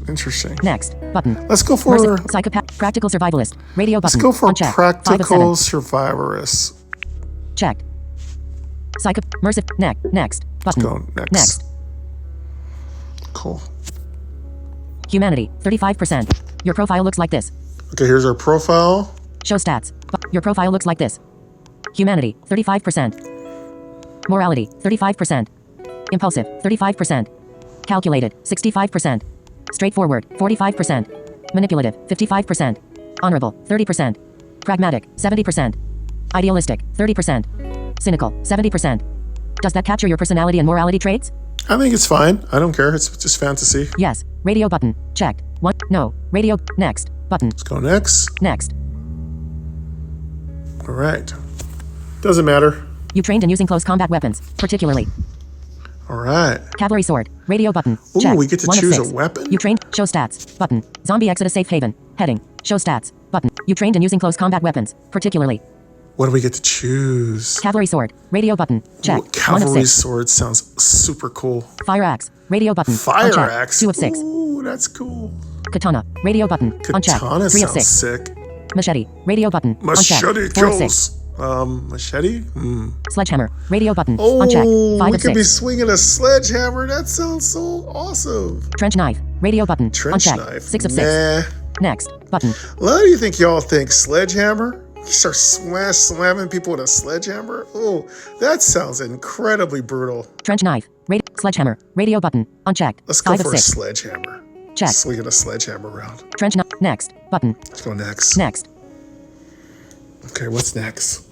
Interesting. Next. Button. Let's go for. Psychopath. Practical survivalist. Radio Let's button. go for Unchecked. 5 of 7. practical survivorist. Checked. Next. Button. Go next. Next. Cool. Humanity. 35%. Your profile looks like this. Okay, here's our profile. Show stats. Your profile looks like this. Humanity. 35%. Morality. 35%. Impulsive. 35%. Calculated. 65%. Straightforward. 45%. Manipulative. 55%. Honorable. 30%. Pragmatic. 70%. Idealistic. 30%. Cynical. 70%. Does that capture your personality and morality traits? I think it's fine. I don't care. It's just fantasy. Yes. Radio button. Checked. 1. No. Radio. Next. Button. Let's go next. Next. All right. Doesn't matter. You trained in using close combat weapons, particularly All right. cavalry sword. Radio button. Ooh, Check. we get to 1 of choose 6. a weapon? You trained. Show stats. Button. Zombie Exodus Safe Haven. Heading. Show stats. Button. You trained in using close combat weapons, particularly What do we get to choose? cavalry sword. Radio button. Check. Ooh, 1 of cavalry 6. sword sounds super cool. Fire axe. Radio button. Fire Unchecked. axe. 2 of 6. Ooh, that's cool. Katana. Radio button. Unchecked. Katana 3 of sounds 6. sick. Machete. Radio button. Machete Unchecked. 4 of 6. kills. Machete? Hmm. Sledgehammer. Radio button. Oh, Unchecked. 5 we of could be 6. swinging a sledgehammer. That sounds so awesome. Trench knife. Radio button. Trench Unchecked. knife. 6 of 6. Nah. Next. Button. What do you think y'all think? Sledgehammer? You start slamming people with a sledgehammer? Oh, that sounds incredibly brutal. Trench knife. Sledgehammer. Radio button. Unchecked. Let's go 5 of for a 6. sledgehammer. Check. Swinging a sledgehammer around. Trench knife. Next. Button. Let's go next. Next. Okay, what's next?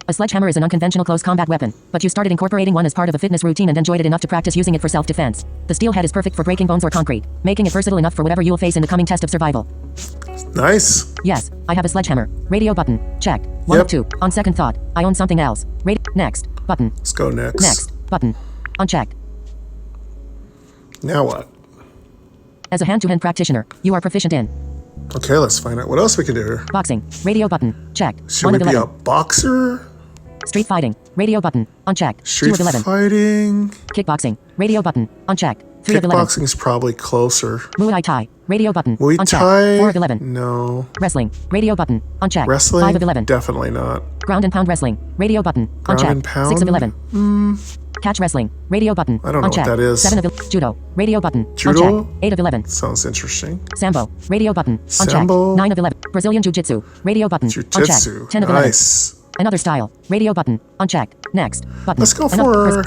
A sledgehammer is an unconventional close combat weapon, but you started incorporating one as part of a fitness routine and enjoyed it enough to practice using it for self-defense. The steel head is perfect for breaking bones or concrete, making it versatile enough for whatever you'll face in the coming test of survival. Nice. Yes, I have a sledgehammer. Radio button. Check. 1 of 2. On second thought, I own something else. Next. Button. Let's go next. Next. Button. Unchecked. Now what? As a hand-to-hand practitioner, you are proficient in Okay, let's find out what else we can do here. boxing. Radio button. Check. Should 1 we of be 11. a boxer? Street fighting. Radio button. Unchecked. 2 Street of 11. fighting? Kickboxing. Radio button. Unchecked. 3 of 11. Kickboxing's probably closer. Muay Thai. Radio button. Muay Unchecked. Thai? 4 of 11. No. Wrestling. Radio button. Unchecked. Wrestling? 5 of 11. Definitely not. Ground and pound wrestling. Radio button. Ground Unchecked. and pound? 6 of 11. Catch wrestling. Radio button. I don't know what Unchecked. that is. 7 of Judo. Radio button. Judo? Unchecked. 8 of 11. Sounds interesting. Sambo. Radio button. Unchecked. Sambo? 9 of 11. Brazilian Jiu-Jitsu. Radio button. Jiu-jitsu. Unchecked. 10 of 11. Nice. Another style. Radio button. Unchecked. Next. Button. Let's go for-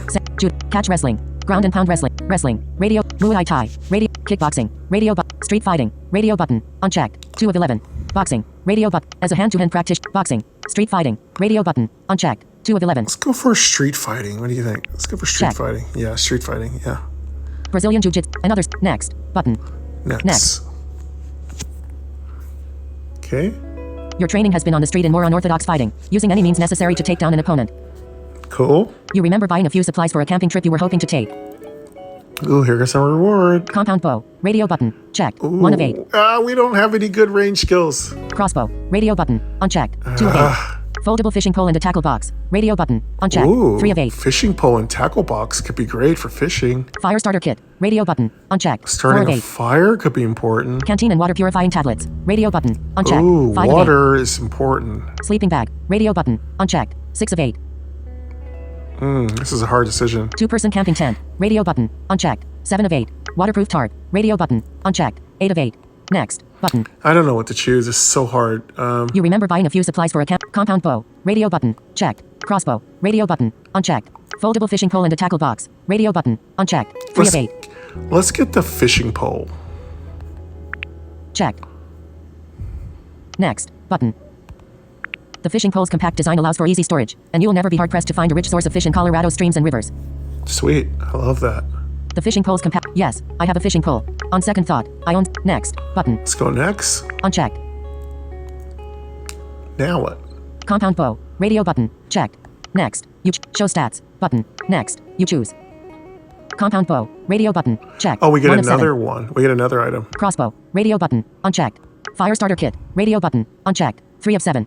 Catch wrestling. Ground and pound wrestling. Wrestling. Radio. Muay Thai. Radio. Kickboxing. Radio button. Street fighting. Radio button. Unchecked. 2 of 11. Boxing. Radio button. As a hand-to-hand practitioner. Boxing. Street fighting. Radio button. Unchecked. 2 of 11. Let's go for street fighting. What do you think? Let's go for street Check. fighting. Yeah, street fighting. Yeah. Brazilian Jiu-Jitsu. Another. Next. Button. Next. Okay. Your training has been on the street in more unorthodox fighting, using any means necessary to take down an opponent. Cool. You remember buying a few supplies for a camping trip you were hoping to take. Ooh, here goes some reward. Compound bow. Radio button. Checked. 1 of 8. We don't have any good range skills. Crossbow. Radio button. Unchecked. 2 of 8. Foldable fishing pole and a tackle box. Radio button. Unchecked. Ooh, 3 of 8. fishing pole and tackle box could be great for fishing. Fire starter kit. Radio button. Unchecked. 4 Starting of a 8. fire could be important. Canteen and water purifying tablets. Radio button. Unchecked. Ooh, 5 water is important. of 8. Sleeping bag. Radio button. Unchecked. 6 of 8. This is a hard decision. 2-person camping tent. Radio button. Unchecked. 7 of 8. Waterproof tarp. Radio button. Unchecked. 8 of 8. Next. Button. I don't know what to choose. It's so hard. You remember buying a few supplies for a compound bow. Radio button. Checked. Crossbow. Radio button. Unchecked. Foldable fishing pole and a tackle box. Radio button. Unchecked. 3 of 8. Let's get the fishing pole. Checked. Next. Button. The fishing pole's compact design allows for easy storage, and you'll never be hard-pressed to find a rich source of fish in Colorado streams and rivers. Sweet. I love that. The fishing pole's compact. Yes, I have a fishing pole. On second thought, I own. Next. Button. Let's go next. Unchecked. Now what? Compound bow. Radio button. Checked. Next. You show stats. Button. Next. You choose. Compound bow. Radio button. Checked. Oh, we get 1 of 7. another one. We get another item. Crossbow. Radio button. Unchecked. Fire starter kit. Radio button. Unchecked. 3 of 7.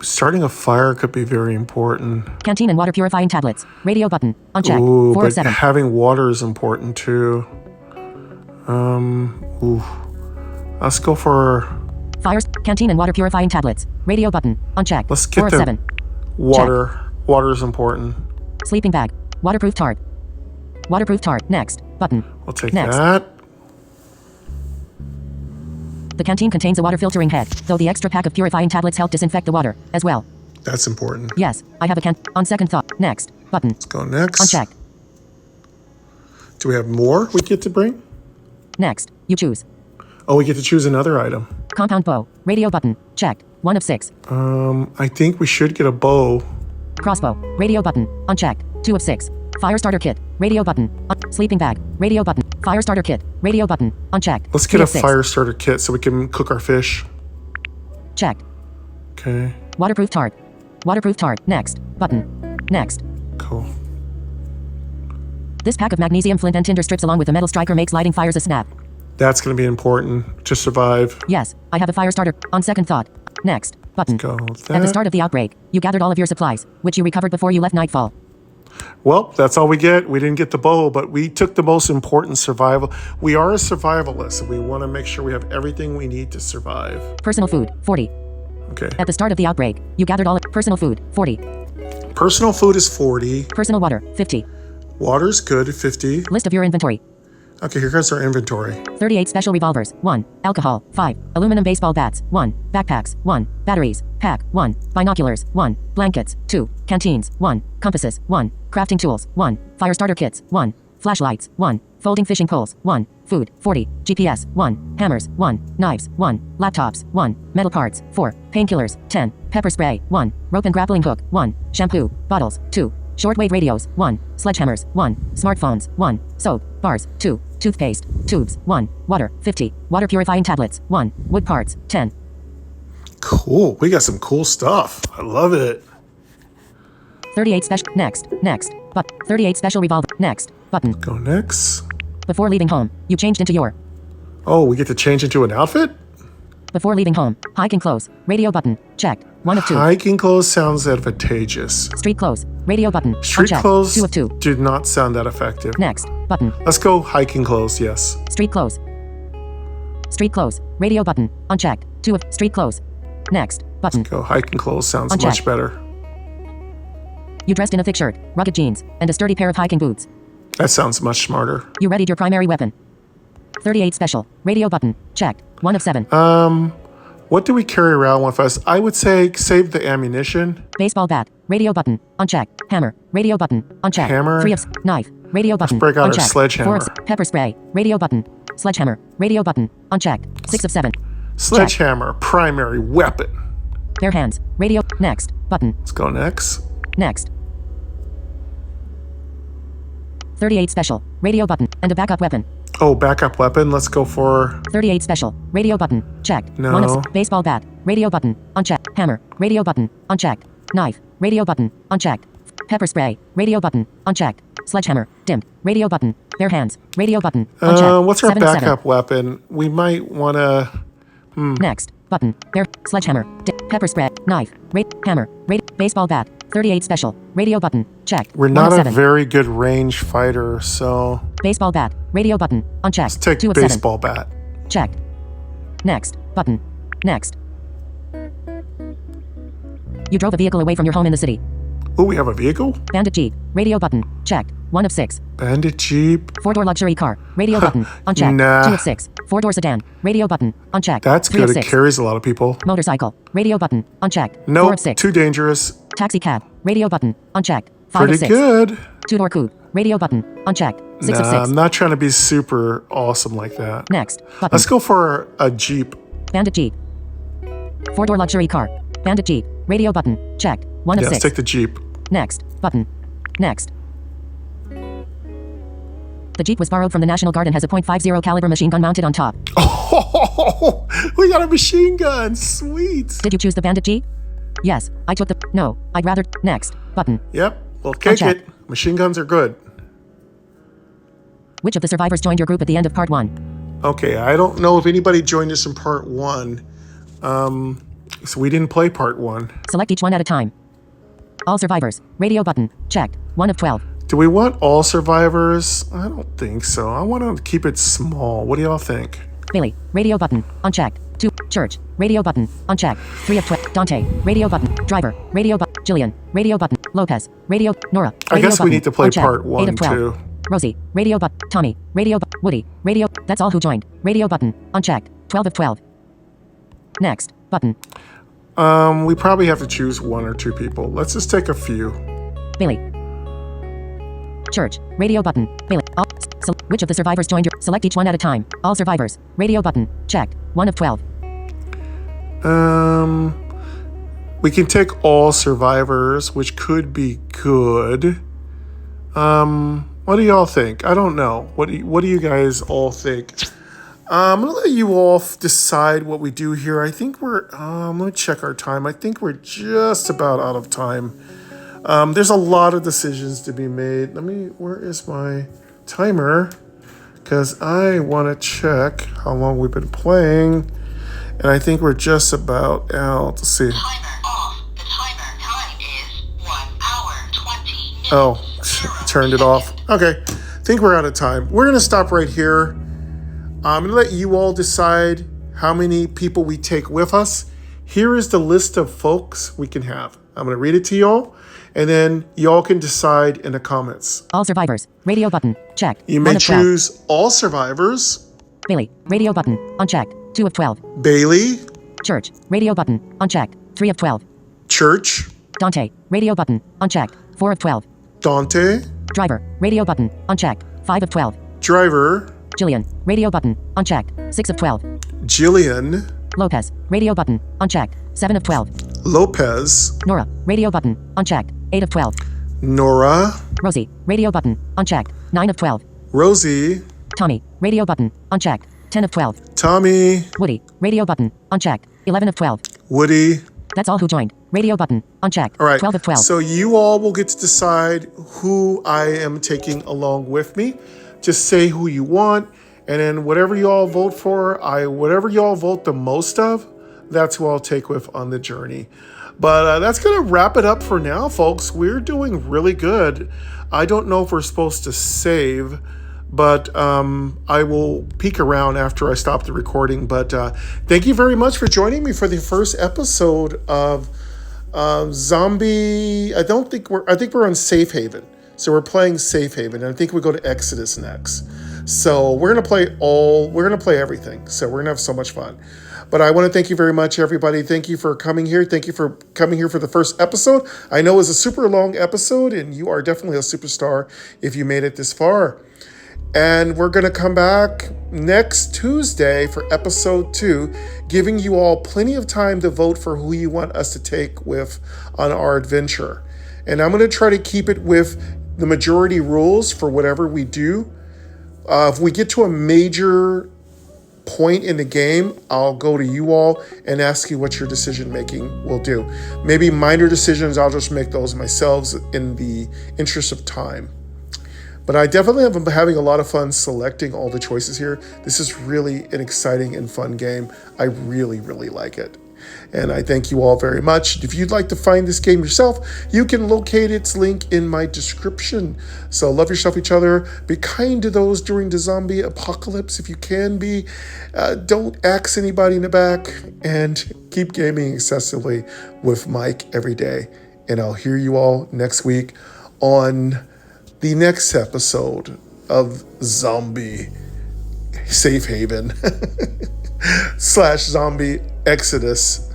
Starting a fire could be very important. Canteen and water purifying tablets. Radio button. Unchecked. Ooh, 4 but of 7. having water is important too. Let's go for Fires. Canteen and water purifying tablets. Radio button. Unchecked. Let's 4 get of the 7. water. Water is important. Sleeping bag. Waterproof tarp. Waterproof tarp. Next. Button. We'll take Next. that. The canteen contains a water filtering head, though the extra pack of purifying tablets help disinfect the water, as well. That's important. Yes, I have a can. On second thought. Next. Button. Let's go next. Unchecked. Do we have more we get to bring? Next. You choose. Oh, we get to choose another item. Compound bow. Radio button. Checked. 1 of 6. I think we should get a bow. Crossbow. Radio button. Unchecked. 2 of 6. Fire starter kit. Radio button. Sleeping bag. Radio button. Fire starter kit. Radio button. Unchecked. Let's 3 get a of 6. fire starter kit so we can cook our fish. Checked. Okay, Waterproof tarp. Waterproof tarp. Next. Button. Next. cool. This pack of magnesium flint and tinder strips along with a metal striker makes lighting fires a snap. That's going to be important to survive. Yes, I have a fire starter. On second thought. Next. Button. Go with At the that. start of the outbreak, you gathered all of your supplies, which you recovered before you left nightfall. Well, that's all we get. We didn't get the bow, but we took the most important survival. We are a survivalist, and we want to make sure we have everything we need to survive. Personal food, 40. Okay. At the start of the outbreak, you gathered all personal food, 40. Personal food is 40. Personal water, 50. Water's good, 50. List of your inventory. Okay, here goes our inventory. 38 special revolvers, 1. Alcohol, 5. Aluminum baseball bats, 1. Backpacks, 1. Batteries, pack, 1. Binoculars, 1. Blankets, 2. Canteens, 1. Compasses, 1. Crafting tools, 1. Fire starter kits, 1. Flashlights, 1. Folding fishing poles, 1. Food, 40. GPS, 1. Hammers, 1. Knives, 1. Laptops, 1. Metal parts, 4. Painkillers, 10. Pepper spray, 1. Rope and grappling hook, 1. Shampoo, bottles, 2. Shortwave radios, 1. Sledgehammers, 1. Smartphones, 1. Soap, bars, 2. Toothpaste, tubes, 1. Water, 50. Water purifying tablets, 1. Wood parts, 10. Cool. We got some cool stuff. I love it. 38 special. Next. But 38 special revolver. Next. Button. Go next. Before leaving home, you changed into your. Oh, we get to change into an outfit? Before leaving home, hiking clothes. Radio button. Checked. 1 of 2. Hiking clothes sounds advantageous. Street clothes. Radio button. Street Unchecked. clothes 2 of 2. do not sound that effective. Next. Button. Let's go hiking clothes, yes. Street clothes. Street clothes. Radio button. Unchecked. 2 of street clothes. Next. Button. Go hiking clothes sounds Unchecked. much better. You dressed in a thick shirt, rugged jeans, and a sturdy pair of hiking boots. That sounds much smarter. You readied your primary weapon. 38 special. Radio button. Checked. 1 of 7. What do we carry around with us? I would say save the ammunition. Baseball bat. Radio button. Unchecked. Hammer. Radio button. Unchecked. Hammer. 3 of knife. Radio button. break out our Unchecked. sledgehammer. 4 of pepper spray. Radio button. Sledgehammer. Radio button. Unchecked. 6 of 7. Sledgehammer, primary weapon. Bare hands. Radio. Next. Button. Let's go next. Next. 38 special. Radio button. And a backup weapon. Oh, backup weapon. Let's go for 38 special. Radio button. Checked. No. 1 of baseball bat. Radio button. Unchecked. Hammer. Radio button. Unchecked. Knife. Radio button. Unchecked. Pepper spray. Radio button. Unchecked. Sledgehammer. Dimmed. Radio button. Bare hands. Radio button. Unchecked. what's our 7 of 7. backup weapon? We might want to. Next. Button. Bare. Sledgehammer. Pepper spray. Knife. Hammer. Baseball bat. 38 special. Radio button. Checked. We're 1 not of a 7. very good range fighter, so Baseball bat. Radio button. Unchecked. let's take 2 of 7. baseball bat. Checked. Next. Button. Next. You drove a vehicle away from your home in the city. Oh, we have a vehicle? Bandit Jeep. Radio button. Checked. 1 of 6. Bandit Jeep. 4-door luxury car. Radio button. Unchecked. Nah. 2 of 6. 4-door sedan. Radio button. Unchecked. That's 3 good. of It 6. carries a lot of people. Motorcycle. Radio button. Unchecked. 4 Nope, of 6. too dangerous. Taxi cab. Radio button. Unchecked. 5 Pretty of 6. good. 2-door coupe. Radio button. Unchecked. 6 of 6. I'm not trying to be super awesome like that. Next. Button. Let's go for a Jeep. Bandit Jeep. 4-door luxury car. Bandit Jeep. Radio button. Checked. 1 of Yeah, 6. let's take the Jeep. Next. Button. Next. The Jeep was borrowed from the National Guard and has a .50 caliber machine gun mounted on top. Oh, we got a machine gun. Sweet. Did you choose the Bandit Jeep? Yes. I took the... No. I'd rather... Next. Button. Yep, we'll take Unchecked. it. Machine guns are good. Which of the survivors joined your group at the end of part 1? Okay, I don't know if anybody joined us in part 1. So we didn't play part 1. Select each one at a time. All survivors. Radio button. Checked. 1 of 12. Do we want all survivors? I don't think so. I want to keep it small. What do y'all think? Billy. Radio button. Unchecked. 2. Church. Radio button. Unchecked. 3 of 12. Dante. Radio button. Driver. Radio button. Jillian. Radio button. Lopez. Radio. Nora. I Radio guess we button. need to play Unchecked. part 8 1 of 12. too. Rosie. Radio button. Tommy. Radio button. Woody. Radio. That's all who joined. Radio button. Unchecked. 12 of 12. Next. Button. We probably have to choose 1 or 2 people. Let's just take a few. Billy. Church. Radio button. Billy. All, which of the survivors joined your... Select each one at a time. All survivors. Radio button. Checked. 1 of 12. We can take all survivors, which could be good. What do y'all think? I don't know. What do you guys all think? I'm gonna let you all decide what we do here. I think we're. Let me check our time. I think we're just about out of time. There's a lot of decisions to be made. Where is my timer? Because I want to check how long we've been playing, and I think we're just about out. Let's see. Timer off. The timer time is 1 hour 20 minutes. Oh, turned it off. Okay, I think we're out of time. We're gonna stop right here. I'm gonna let you all decide how many people we take with us. Here is the list of folks we can have. I'm gonna read it to y'all, and then y'all can decide in the comments. All survivors. Radio button. Checked. You 1 may of 12. choose all survivors. Billy. Radio button. Unchecked. 2 of 12. Bailey, Church. Radio button. Unchecked. 3 of 12. Church, Dante. Radio button. Unchecked. 4 of 12. Dante, Driver. Radio button. Unchecked. 5 of 12. Driver, Jillian, radio button, unchecked. 6 of 12. Jillian, Lopez, radio button, unchecked. 7 of 12. Lopez, Nora, radio button, unchecked. 8 of 12. Nora, Rosie, radio button, unchecked. 9 of 12. Rosie, Tommy, radio button, unchecked. 10 of 12. Tommy, Woody, radio button, unchecked. 11 of 12. Woody. That's all who joined. Radio button, unchecked. All right. 12 of 12. So you all will get to decide who I am taking along with me. Just say who you want, and then whatever you all vote for, whatever you all vote the most of, that's who I'll take with on the journey. But that's going to wrap it up for now, folks. We're doing really good. I don't know if we're supposed to save, but I will peek around after I stop the recording. But thank you very much for joining me for the first episode of Zombie. I think we're on Safe Haven. So we're playing Safe Haven, and I think we go to Exodus next. So we're gonna play everything. So we're gonna have so much fun. But I want to thank you very much, everybody. Thank you for coming here. Thank you for coming here for the first episode. I know it was a super long episode, and you are definitely a superstar if you made it this far. And we're going to come back next Tuesday for episode 2, giving you all plenty of time to vote for who you want us to take with on our adventure. And I'm going to try to keep it with the majority rules for whatever we do. If we get to a major point in the game, I'll go to you all and ask you what your decision making will do. Maybe minor decisions, I'll just make those myself in the interest of time. But I definitely have been having a lot of fun selecting all the choices here. This is really an exciting and fun game. I really, really like it. And I thank you all very much. If you'd like to find this game yourself, you can locate its link in my description. So love yourself, each other. Be kind to those during the zombie apocalypse if you can be. Don't axe anybody in the back. And keep gaming excessively with Mike every day. And I'll hear you all next week on the next episode of Zombie Safe Haven / Zombie Exodus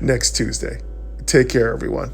next Tuesday. Take care, everyone.